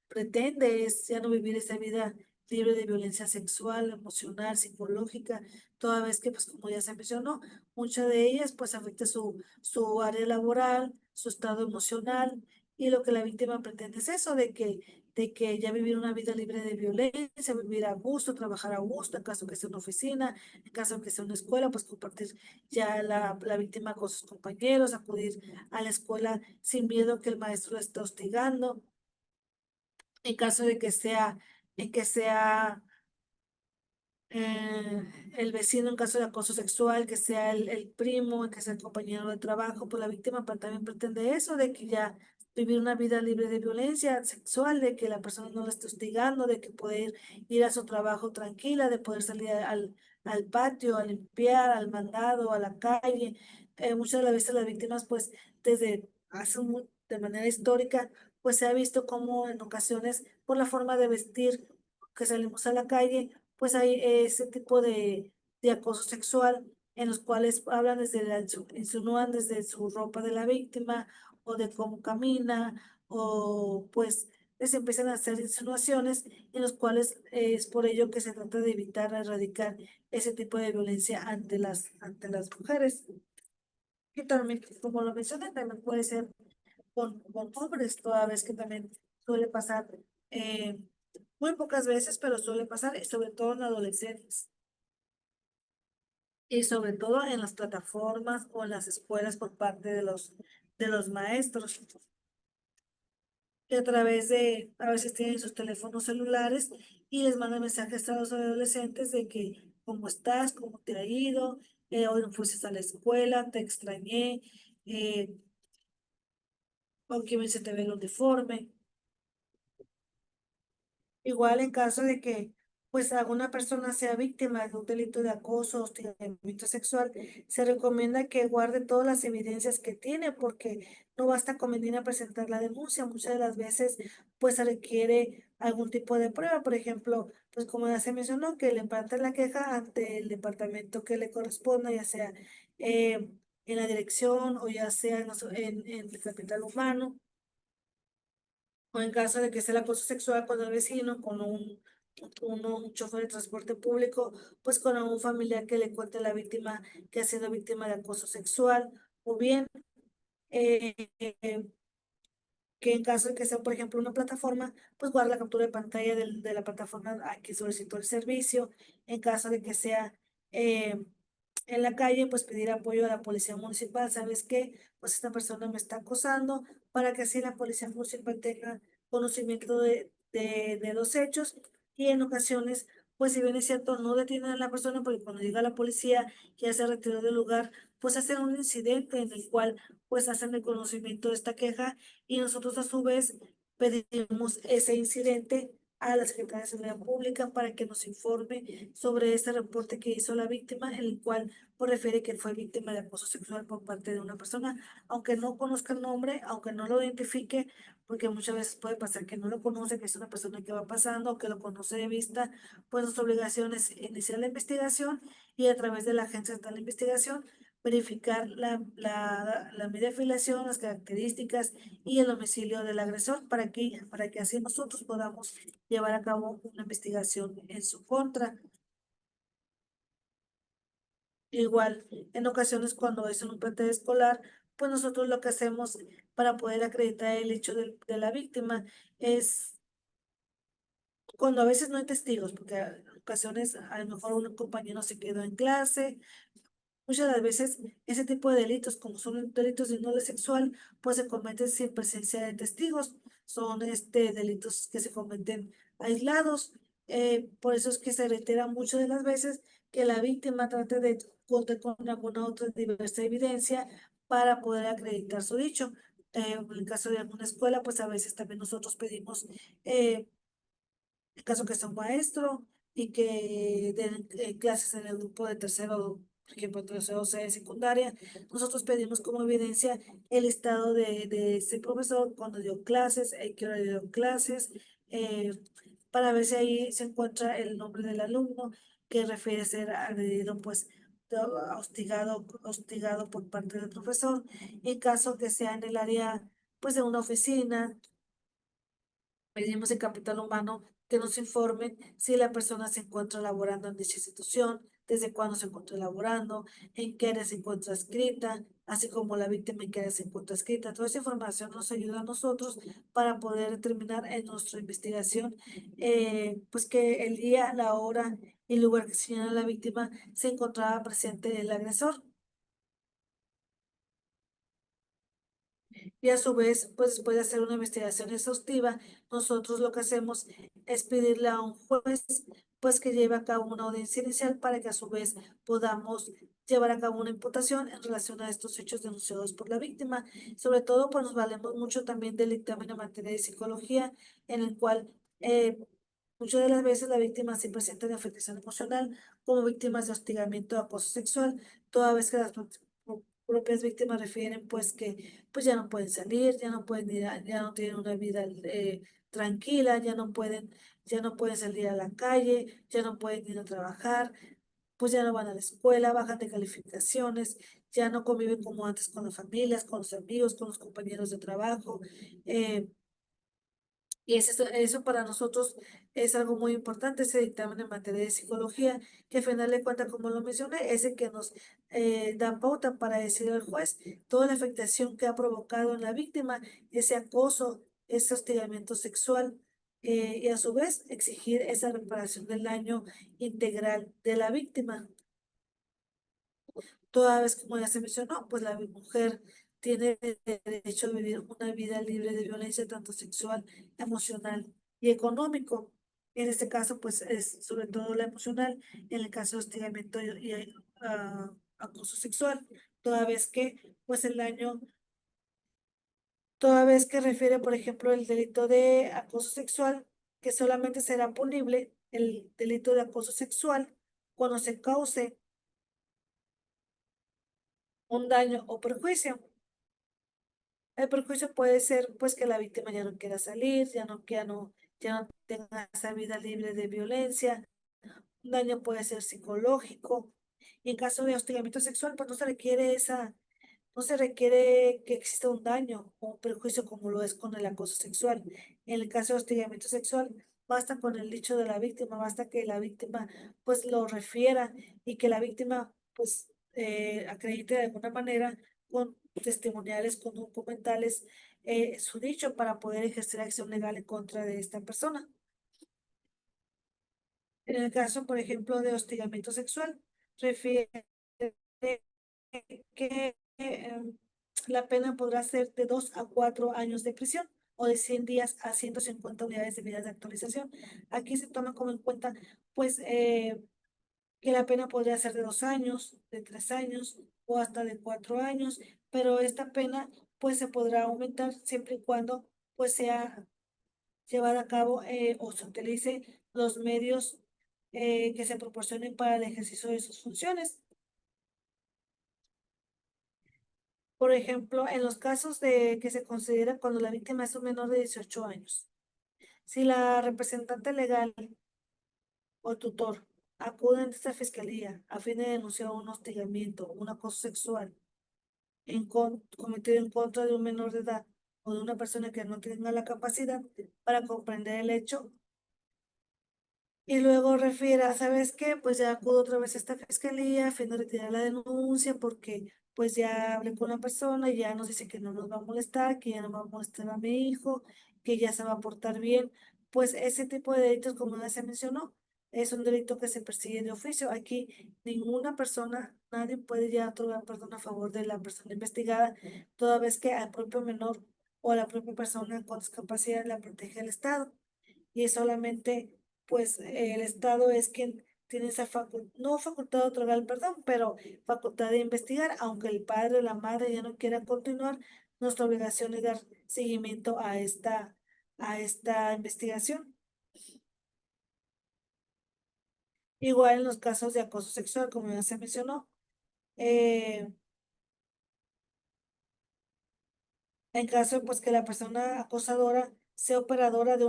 pretende es ya no vivir esa vida libre de violencia sexual, emocional, psicológica, toda vez que, pues como ya se mencionó, muchas de ellas pues afecta su área laboral, su estado emocional, y lo que la víctima pretende es eso, de que ya vivir una vida libre de violencia, vivir a gusto, trabajar a gusto, en caso que sea una oficina, en caso que sea una escuela, pues compartir ya la víctima con sus compañeros, acudir a la escuela sin miedo que el maestro la esté hostigando, en caso de que sea el vecino en caso de acoso sexual, que sea el primo, que sea el compañero de trabajo, pues la víctima también pretende eso, de que ya vivir una vida libre de violencia sexual, de que la persona no la esté hostigando, de que poder ir a su trabajo tranquila, de poder salir al patio, a limpiar, al mandado, a la calle. Muchas de las veces las víctimas, pues desde de manera histórica, pues se ha visto como en ocasiones por la forma de vestir que salimos a la calle, pues hay ese tipo de acoso sexual en los cuales hablan insinúan desde su ropa de la víctima o de cómo camina o pues les empiezan a hacer insinuaciones en los cuales es por ello que se trata de evitar, erradicar ese tipo de violencia ante las mujeres. Y también, como lo mencioné, también puede ser con hombres, toda vez que también suele pasar eh, muy pocas veces, pero suele pasar, y sobre todo en adolescentes. Y sobre todo en las plataformas o en las escuelas por parte de los maestros, que a veces tienen sus teléfonos celulares y les mandan mensajes a los adolescentes de que cómo estás, cómo te ha ido, hoy no fuiste a la escuela, te extrañé, eh, o que se te ve el uniforme. Igual en caso de que pues alguna persona sea víctima de un delito de acoso o hostigamiento sexual, se recomienda que guarde todas las evidencias que tiene porque no basta con venir a presentar la denuncia. Muchas de las veces pues se requiere algún tipo de prueba. Por ejemplo, pues como ya se mencionó, que le levante la queja ante el departamento que le corresponda, ya sea eh, en la dirección o ya sea en el capital humano, o en caso de que sea el acoso sexual con el vecino, con un chofer de transporte público, pues con un familiar que le cuente a la víctima que ha sido víctima de acoso sexual, o bien eh, eh, que en caso de que sea, por ejemplo, una plataforma, pues guarda la captura de pantalla de la plataforma a que solicitó el servicio. En caso de que sea eh, en la calle, pues pedir apoyo a la policía municipal. ¿Sabes qué? Pues esta persona me está acosando para que así la policía municipal tenga conocimiento de los hechos y en ocasiones, pues si bien es cierto, no detienen a la persona porque cuando llega la policía ya se retiró del lugar, pues hacen un incidente en el cual pues hacen el conocimiento de esta queja y nosotros a su vez pedimos ese incidente a la Secretaría de Seguridad Pública para que nos informe sobre este reporte que hizo la víctima, en el cual pues, refiere que fue víctima de acoso sexual por parte de una persona, aunque no conozca el nombre, aunque no lo identifique, porque muchas veces puede pasar que no lo conoce, que es una persona que va pasando o que lo conoce de vista, pues nuestra obligación es iniciar la investigación y a través de la Agencia Estatal de Investigación verificar la media afiliación, las características y el domicilio del agresor para que así nosotros podamos llevar a cabo una investigación en su contra. Igual, en ocasiones cuando es en un plantel escolar, pues nosotros lo que hacemos para poder acreditar el hecho de la víctima es cuando a veces no hay testigos, porque en ocasiones a lo mejor un compañero se quedó en clase. Muchas de las veces ese tipo de delitos, como son delitos de índole sexual, pues se cometen sin presencia de testigos. Son delitos que se cometen aislados. Por eso es que se reitera muchas de las veces que la víctima trate de contar con alguna otra diversa evidencia para poder acreditar su dicho. En el caso de alguna escuela, pues a veces también nosotros pedimos eh, en caso que sea un maestro y que den clases en el grupo de tercero, por ejemplo, tercero C de secundaria, nosotros pedimos como evidencia el estado de ese profesor cuando dio clases, qué hora dio clases, eh, para ver si ahí se encuentra el nombre del alumno que refiere ser agredido, pues hostigado por parte del profesor. En caso que sea en el área, pues de una oficina, pedimos en capital humano que nos informen si la persona se encuentra laborando en dicha institución, desde cuándo se encuentra laborando, en qué área se encuentra escrita, así como la víctima en qué área se encuentra escrita. Toda esa información nos ayuda a nosotros para poder determinar en nuestra investigación, pues que el día, la hora y el lugar que señala la víctima se encontraba presente el agresor. Y a su vez, pues después de hacer una investigación exhaustiva, nosotros lo que hacemos es pedirle a un juez, pues que lleve a cabo una audiencia inicial para que a su vez podamos llevar a cabo una imputación en relación a estos hechos denunciados por la víctima. Sobre todo, pues nos valemos mucho también del dictamen en materia de psicología, en el cual muchas de las veces la víctima se presenta de afectación emocional como víctimas de hostigamiento o acoso sexual, toda vez que las propias víctimas refieren pues que pues ya no pueden salir, ya no pueden ir ya no tienen una vida tranquila, ya no pueden salir a la calle, ya no pueden ir a trabajar, pues ya no van a la escuela, bajan de calificaciones, ya no conviven como antes con las familias, con los amigos, con los compañeros de trabajo. eh, y eso para nosotros es algo muy importante, ese dictamen en materia de psicología, que al final de cuentas, como lo mencioné, es el que nos da pauta para decir al juez toda la afectación que ha provocado en la víctima, ese acoso, ese hostigamiento sexual, y a su vez exigir esa reparación del daño integral de la víctima. Toda vez, como ya se mencionó, pues la mujer tiene derecho a vivir una vida libre de violencia, tanto sexual, emocional y económico. En este caso, pues es sobre todo la emocional, en el caso de hostigamiento y acoso sexual, toda vez que, pues el daño, toda vez que refiere, por ejemplo, el delito de acoso sexual, que solamente será punible el delito de acoso sexual cuando se cause un daño o perjuicio. El perjuicio puede ser pues que la víctima ya no quiera salir, ya no tenga esa vida libre de violencia. Un daño puede ser psicológico. Y en caso de hostigamiento sexual, pues no se requiere que exista un daño o un perjuicio como lo es con el acoso sexual. En el caso de hostigamiento sexual, basta con el dicho de la víctima, basta que la víctima pues lo refiera y que la víctima pues acredite de alguna manera con testimoniales, con documentales, su dicho para poder ejercer acción legal en contra de esta persona. En el caso, por ejemplo, de hostigamiento sexual, refiere que la pena podrá ser de 2 a 4 años de prisión o de 100 días a 150 unidades de vida de actualización. Aquí se toma como en cuenta, pues, que la pena podría ser de 2 años, de 3 años o hasta de 4 años, pero esta pena, pues, se podrá aumentar siempre y cuando, pues, sea llevada a cabo o se utilice los medios que se proporcionen para el ejercicio de sus funciones. Por ejemplo, en los casos de que se considera cuando la víctima es un menor de 18 años. Si la representante legal o tutor acude ante esta fiscalía a fin de denunciar un hostigamiento, un acoso sexual cometido en contra de un menor de edad o de una persona que no tenga la capacidad para comprender el hecho y luego refiere, ¿sabes qué? Pues ya acudo otra vez a esta fiscalía a fin de retirar la denuncia porque pues ya hablé con la persona y ya nos dice que no nos va a molestar, que ya no va a molestar a mi hijo, que ya se va a portar bien. Pues ese tipo de delitos, como ya se mencionó, es un delito que se persigue de oficio. Aquí ninguna persona, nadie puede ya otorgar perdón a favor de la persona investigada, toda vez que al propio menor o a la propia persona con discapacidad la protege el Estado y es solamente, pues, el Estado es quien tiene esa no facultad de otorgar el perdón, pero facultad de investigar, aunque el padre o la madre ya no quiera continuar, nuestra obligación es dar seguimiento a esta investigación. Igual en los casos de acoso sexual, como ya se mencionó, eh, en caso pues que la persona acosadora sea operadora de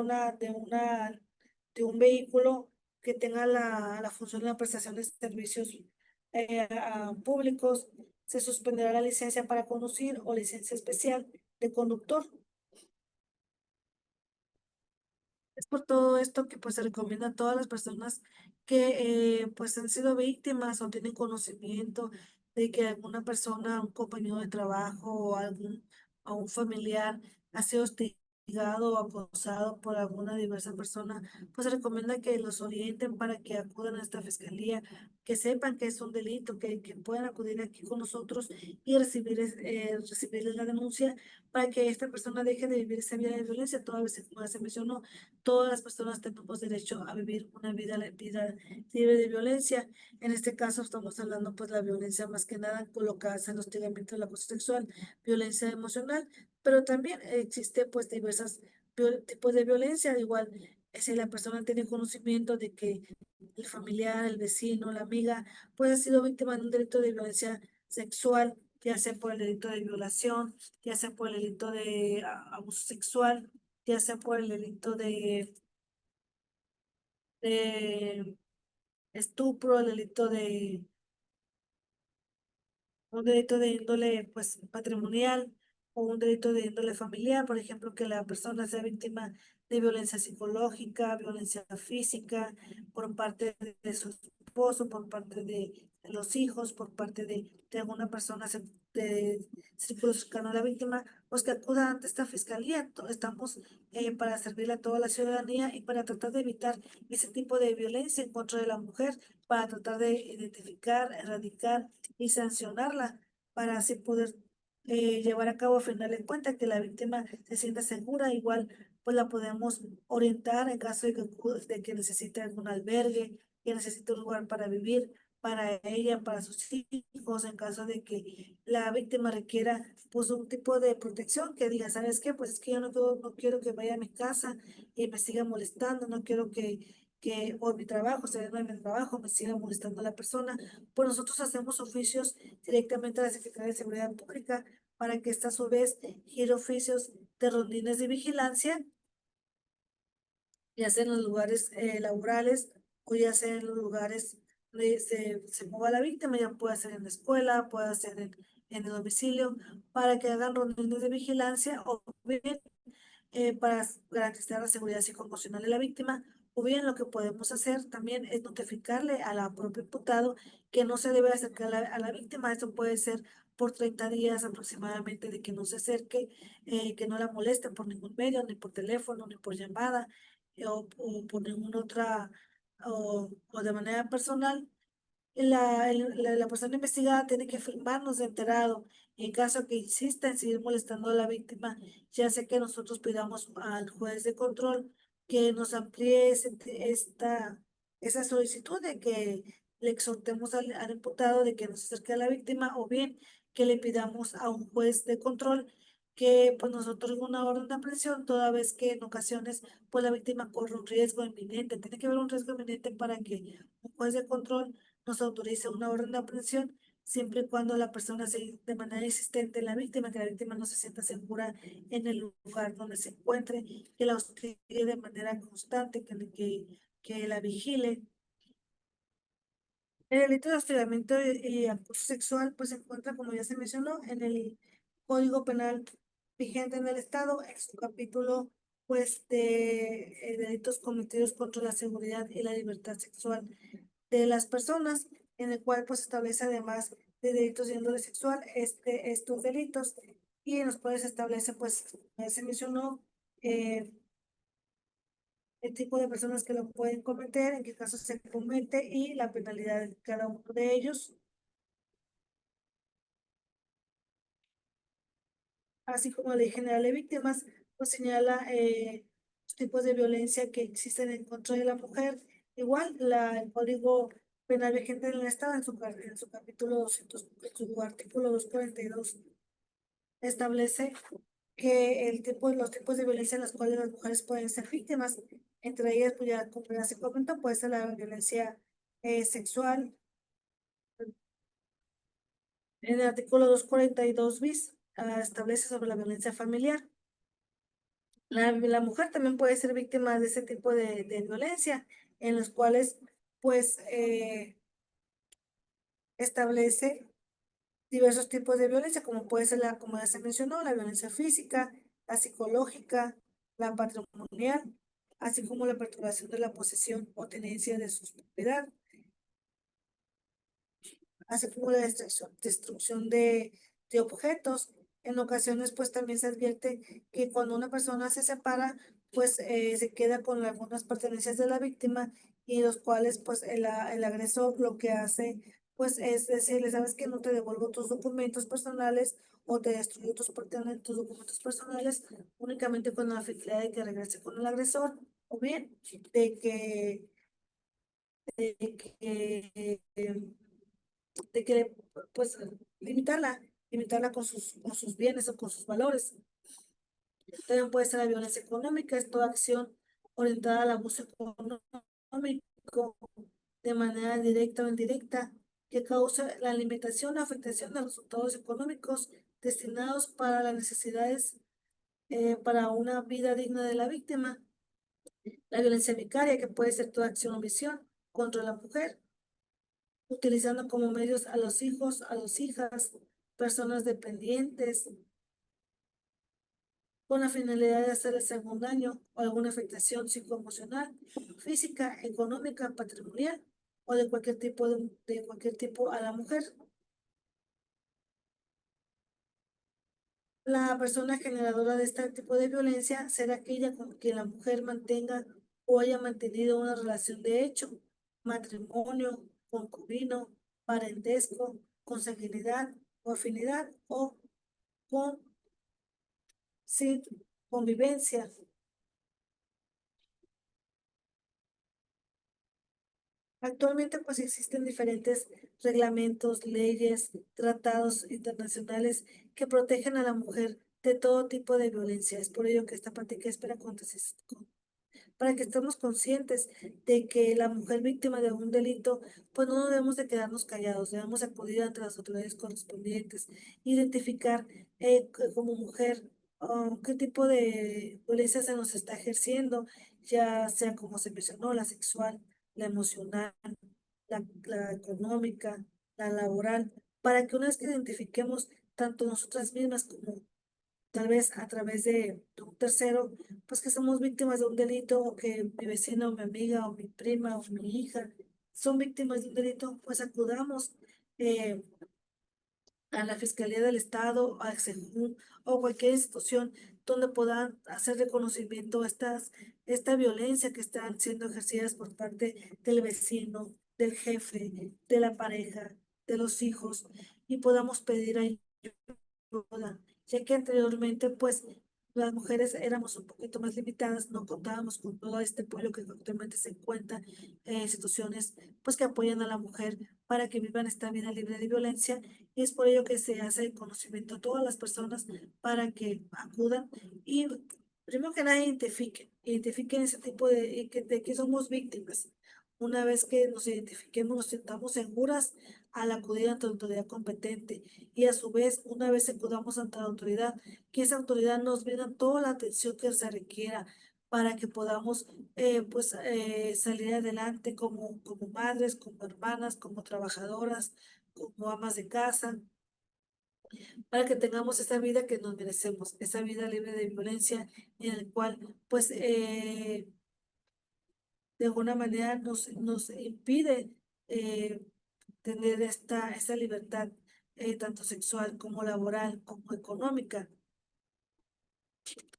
un vehículo que tenga la función de la prestación de servicios públicos, se suspenderá la licencia para conducir o licencia especial de conductor. Es por todo esto que pues se recomienda a todas las personas que pues han sido víctimas o tienen conocimiento de que alguna persona, un compañero de trabajo o un familiar ha sido hostigado o acosado por alguna diversa persona, pues se recomienda que los orienten para que acudan a esta fiscalía, que sepan que es un delito, que puedan acudir aquí con nosotros y recibir la denuncia para que esta persona deje de vivir esa vida de violencia, toda vez como ya se mencionó todas las personas tenemos derecho a vivir una vida libre de violencia. En este caso estamos hablando pues la violencia más que nada colocada en el hostigamiento, el acoso sexual, violencia emocional, pero también existe pues diversas tipos de violencia, igual si la persona tiene conocimiento de que el familiar, el vecino, la amiga, pues ha sido víctima de un delito de violencia sexual, ya sea por el delito de violación, ya sea por el delito de abuso sexual, ya sea por el delito de estupro, el delito un delito de índole pues patrimonial o un delito de índole familiar, por ejemplo, que la persona sea víctima de violencia psicológica, violencia física por parte de su esposo, por parte de los hijos, por parte de alguna persona de círculo cercano a la víctima, pues que acuda ante esta fiscalía. Estamos para servirle a toda la ciudadanía y para tratar de evitar ese tipo de violencia en contra de la mujer, para tratar de identificar, erradicar y sancionarla para así poder llevar a cabo a final de cuentas que la víctima se sienta segura. Igual pues la podemos orientar en caso de que necesite algún albergue, que necesite un lugar para vivir, para ella, para sus hijos, en caso de que la víctima requiera pues un tipo de protección, que diga, ¿sabes qué? Pues es que yo no quiero que vaya a mi casa y me siga molestando, no quiero que por mi trabajo, saliendo de mi trabajo, me siga molestando la persona. Pues nosotros hacemos oficios directamente a la Secretaría de Seguridad Pública para que esta a su vez gire oficios de rondines de vigilancia, ya sea en los lugares laborales o ya sea en los lugares donde se mueva la víctima, ya puede ser en la escuela, puede ser en el domicilio, para que hagan rondines de vigilancia o bien para garantizar la seguridad psicoemocional de la víctima, o bien lo que podemos hacer también es notificarle a la propia imputado que no se debe acercar a la víctima. Esto puede ser por 30 días aproximadamente de que no se acerque, que no la moleste por ningún medio, ni por teléfono, ni por llamada, o por ninguna otra, o de manera personal. La persona investigada tiene que firmarnos de enterado. En caso que insista en seguir molestando a la víctima, ya sea que nosotros pidamos al juez de control que nos amplíe esa solicitud de que le exhortemos al imputado de que nos acerque a la víctima, o bien que le pidamos a un juez de control que pues nos otorgue una orden de aprehensión, toda vez que en ocasiones pues la víctima corre un riesgo inminente. Tiene que haber un riesgo inminente para que un juez de control nos autoriza una orden de aprehensión siempre y cuando la persona se de manera insistente en la víctima, que la víctima no se sienta segura en el lugar donde se encuentre, que la hostigue de manera constante, que la vigile. El delito de hostigamiento y acoso sexual pues se encuentra, como ya se mencionó, en el Código Penal vigente en el Estado, en su capítulo pues de delitos cometidos contra la seguridad y la libertad sexual de las personas, en el cual pues establece además de delitos de índole sexual, estos delitos, y en los cuales establece pues, ya se mencionó, eh, el tipo de personas que lo pueden cometer, en qué caso se comete y la penalidad de cada uno de ellos, así como la Ley General de Víctimas, pues señala los tipos de violencia que existen en contra de la mujer. Igual, el Código Penal vigente en el Estado, en su capítulo 200, en su artículo 242, establece que los tipos de violencia en los cuales las mujeres pueden ser víctimas, entre ellas, pues ya, como ya se comentó, puede ser la violencia sexual. En el artículo 242 bis establece sobre la violencia familiar. La mujer también puede ser víctima de ese tipo de violencia, en los cuales pues establece diversos tipos de violencia, como puede ser como ya se mencionó, la violencia física, la psicológica, la patrimonial, así como la perturbación de la posesión o tenencia de sus propiedades, así como la destrucción de objetos. En ocasiones, pues también se advierte que cuando una persona se separa, pues se queda con algunas pertenencias de la víctima, y los cuales, pues el agresor lo que hace, pues es decirle, sabes que no te devuelvo tus documentos personales o te destruyo tus documentos personales, únicamente con la finalidad de que regrese con el agresor, o bien de que, de que pues, limitarla con sus bienes o con sus valores. También puede ser la violencia económica, es toda acción orientada al abuso económico de manera directa o indirecta que causa la limitación o afectación de los resultados económicos destinados para las necesidades para una vida digna de la víctima. La violencia vicaria, que puede ser toda acción o omisión contra la mujer, utilizando como medios a los hijos, a las hijas, personas dependientes, con la finalidad de hacerles algún daño o alguna afectación psicoemocional, física, económica, patrimonial o de cualquier tipo a la mujer. La persona generadora de este tipo de violencia será aquella con quien la mujer mantenga o haya mantenido una relación de hecho, matrimonio, concubino, parentesco, consanguinidad o afinidad, o con sin convivencia. Actualmente pues existen diferentes reglamentos, leyes, tratados internacionales que protegen a la mujer de todo tipo de violencia. Es por ello que esta plática es para que estemos conscientes de que la mujer víctima de un delito, pues no debemos de quedarnos callados, debemos acudir ante las autoridades correspondientes, identificar como mujer qué tipo de violencia se nos está ejerciendo, ya sea como se mencionó, la sexual, la emocional, la económica, la laboral, para que una vez que identifiquemos tanto nosotras mismas como tal vez a través de un tercero, pues que somos víctimas de un delito o que mi vecina o mi amiga o mi prima o mi hija son víctimas de un delito, pues acudamos eh, a la Fiscalía del Estado, a SEJUN o cualquier institución donde puedan hacer reconocimiento a esta violencia que están siendo ejercidas por parte del vecino, del jefe, de la pareja, de los hijos y podamos pedir ayuda, ya que anteriormente, pues, las mujeres éramos un poquito más limitadas, no contábamos con todo este apoyo que actualmente se encuentra en instituciones, pues, que apoyan a la mujer para que vivan esta vida libre de violencia, y es por ello que se hace el conocimiento a todas las personas para que acudan y, primero que nada, identifiquen ese tipo de que somos víctimas. Una vez que nos identifiquemos, nos sintamos seguras al acudir ante la autoridad competente y a su vez, una vez acudamos ante la autoridad, que esa autoridad nos brinda toda la atención que se requiera para que podamos salir adelante como madres, como hermanas, como trabajadoras, como amas de casa, para que tengamos esa vida que nos merecemos, esa vida libre de violencia en el cual pues de alguna manera nos impide eh, tener esta libertad tanto sexual como laboral como económica.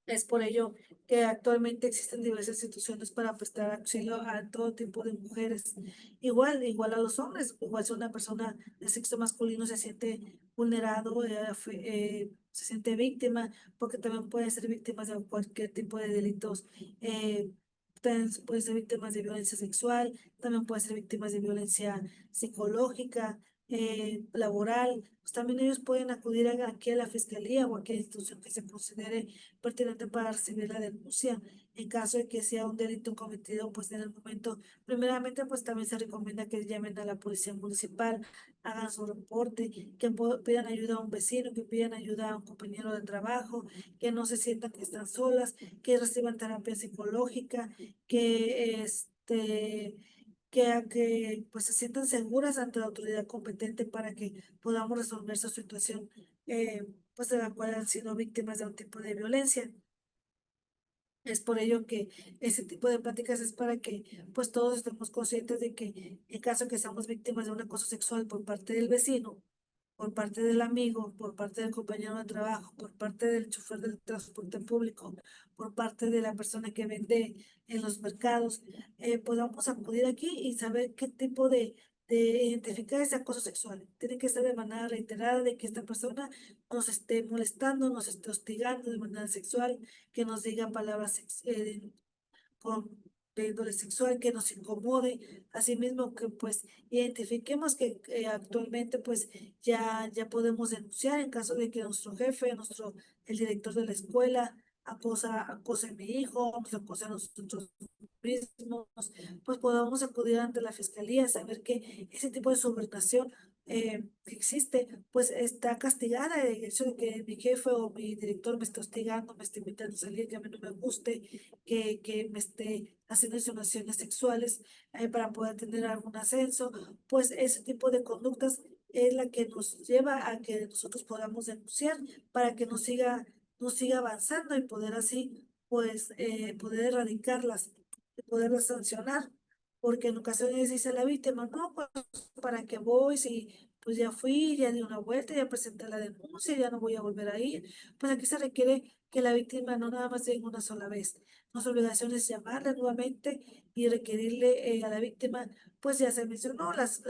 Es por ello que actualmente existen diversas instituciones para prestar auxilio a todo tipo de mujeres. Igual a los hombres, igual si una persona de sexo masculino se siente vulnerado, se siente víctima, porque también pueden ser víctimas de cualquier tipo de delitos. También pueden ser víctimas de violencia sexual, también pueden ser víctimas de violencia psicológica, laboral. Pues también ellos pueden acudir aquí a la fiscalía o a cualquier institución que se considere pertinente para recibir la denuncia. En caso de que sea un delito cometido, pues en el momento, primeramente, pues también se recomienda que llamen a la policía municipal, hagan su reporte, que pidan ayuda a un vecino, que pidan ayuda a un compañero de trabajo, que no se sientan que están solas, que reciban terapia psicológica, que que pues se sientan seguras ante la autoridad competente para que podamos resolver su situación, pues de la cual han sido víctimas de un tipo de violencia. Es por ello que ese tipo de pláticas es para que pues todos estemos conscientes de que en caso que seamos víctimas de un acoso sexual por parte del vecino, por parte del amigo, por parte del compañero de trabajo, por parte del chofer del transporte público, por parte de la persona que vende en los mercados, podamos acudir aquí y saber qué tipo de identificar ese acoso sexual. Tiene que ser de manera reiterada de que esta persona nos esté molestando, nos esté hostigando de manera sexual, que nos diga palabras con de índole sexual que nos incomode, asimismo que pues identifiquemos que actualmente pues ya podemos denunciar en caso de que nuestro jefe, el director de la escuela acose a mi hijo, nos acose a nosotros mismos, pues podamos acudir ante la fiscalía, saber que ese tipo de subversión que existe, pues está castigada. El hecho de que mi jefe o mi director me esté hostigando, me esté invitando a salir, que a mí no me guste, que me esté haciendo insinuaciones sexuales para poder tener algún ascenso, pues ese tipo de conductas es la que nos lleva a que nosotros podamos denunciar para que nos siga avanzando y poder así, pues, poder erradicarlas y poderlas sancionar. Porque en ocasiones dice la víctima, no, pues, ¿para qué voy? Si pues ya fui, ya di una vuelta, ya presenté la denuncia, ya no voy a volver a ir. Pues aquí se requiere que la víctima no nada más venga una sola vez. Nuestra obligación es llamarla nuevamente y requerirle a la víctima, pues ya se mencionó las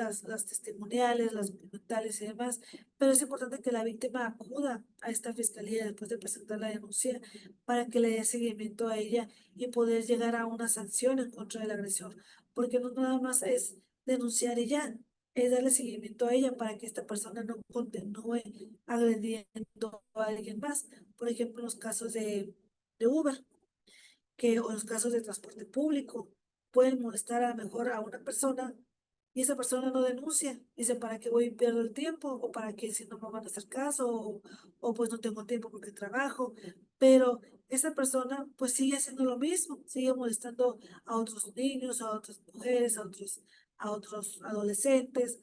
testimoniales, las documentales y demás, pero es importante que la víctima acuda a esta fiscalía después de presentar la denuncia para que le dé seguimiento a ella y poder llegar a una sanción en contra del agresor, porque no nada más es denunciar y ya, es darle seguimiento a ella para que esta persona no continúe agrediendo a alguien más. Por ejemplo, los casos de Uber, que o los casos de transporte público pueden molestar a lo mejor a una persona y esa persona no denuncia. Dice, ¿para qué voy y pierdo el tiempo? O para qué si no me van a hacer caso, o pues no tengo tiempo porque trabajo. Pero esa persona pues sigue haciendo lo mismo, sigue molestando a otros niños, a otras mujeres, a otros adolescentes.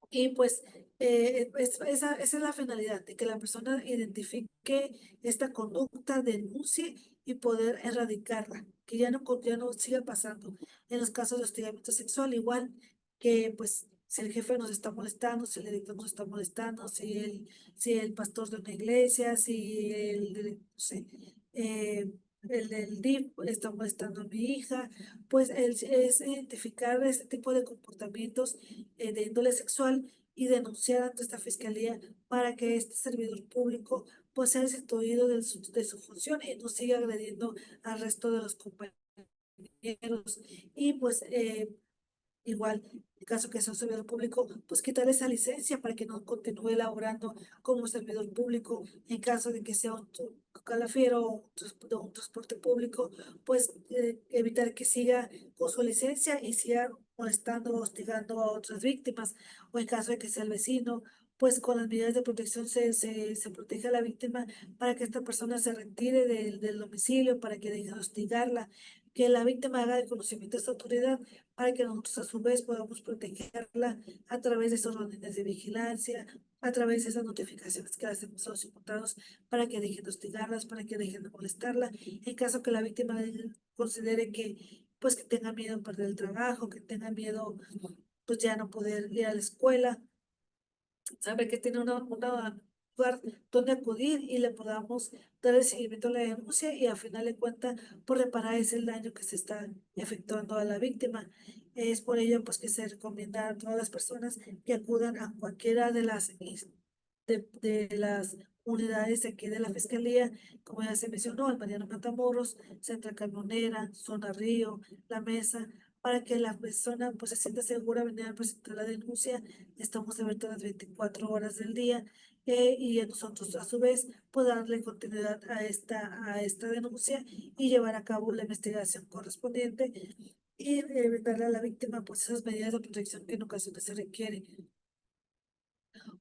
Y pues esa es la finalidad, de que la persona identifique esta conducta, denuncie y poder erradicarla, que ya no siga pasando. En los casos de hostigamiento sexual, igual que pues si el jefe nos está molestando, si el director nos está molestando, si el pastor de una iglesia, si no sé, el DIF está molestando a mi hija, pues es identificar este tipo de comportamientos de índole sexual y denunciar ante esta fiscalía para que este servidor público pues sea destituido de su función y no siga agrediendo al resto de los compañeros. Y pues igual, en caso que sea un servidor público, pues quitar esa licencia para que no continúe laborando como servidor público. En caso de que sea un calafiero o un transporte público, pues evitar que siga con su licencia y siga molestando o hostigando a otras víctimas. O en caso de que sea el vecino, pues con las medidas de protección se protege a la víctima para que esta persona se retire del domicilio, para que deje de hostigarla, que la víctima haga el conocimiento de esta autoridad para que nosotros a su vez podamos protegerla a través de esos órdenes de vigilancia, a través de esas notificaciones que le hacemos a los imputados para que dejen de hostigarlas, para que dejen de molestarla, en caso que la víctima considere que pues que tenga miedo a perder el trabajo, que tenga miedo pues ya no poder ir a la escuela, sabe que tiene una lugar donde acudir y le podamos dar el seguimiento a la denuncia y a final de cuentas por reparar ese daño que se está efectuando a la víctima. Es por ello pues que se recomienda a todas las personas que acudan a cualquiera de las unidades de aquí de la Fiscalía, como ya se mencionó, el Mariano Matamoros, Central Camionera, Zona Río, La Mesa, para que la persona pues se sienta segura venir a presentar la denuncia. Estamos abiertos las 24 horas del día y a nosotros a su vez pues darle continuidad a esta denuncia y llevar a cabo la investigación correspondiente y darle a la víctima pues esas medidas de protección que en ocasiones se requieren.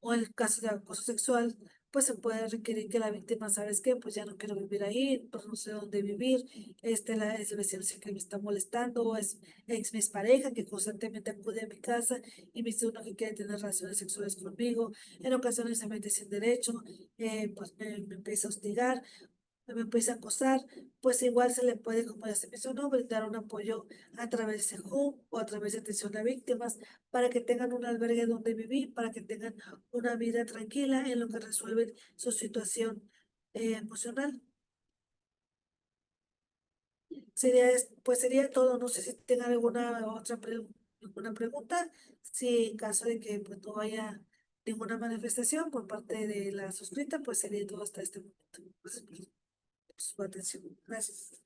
O en el caso de acoso sexual, pues se puede requerir que la víctima, ¿sabes qué? Pues ya no quiero vivir ahí, pues no sé dónde vivir, es el vecino sí que me está molestando, o es mi pareja que constantemente acude a mi casa y me dice uno que quiere tener relaciones sexuales conmigo, en ocasiones se mete sin derecho, pues me empieza a hostigar, me empieza a acosar, pues igual se le puede, como ya se mencionó, brindar un apoyo a través de JUM o a través de atención a víctimas para que tengan un albergue donde vivir, para que tengan una vida tranquila en lo que resuelven su situación emocional. Pues sería todo. No sé si tengan alguna alguna pregunta. Si en caso de que pues, no haya ninguna manifestación por parte de la suscrita, pues sería todo hasta este momento. Gracias por su atención. Gracias.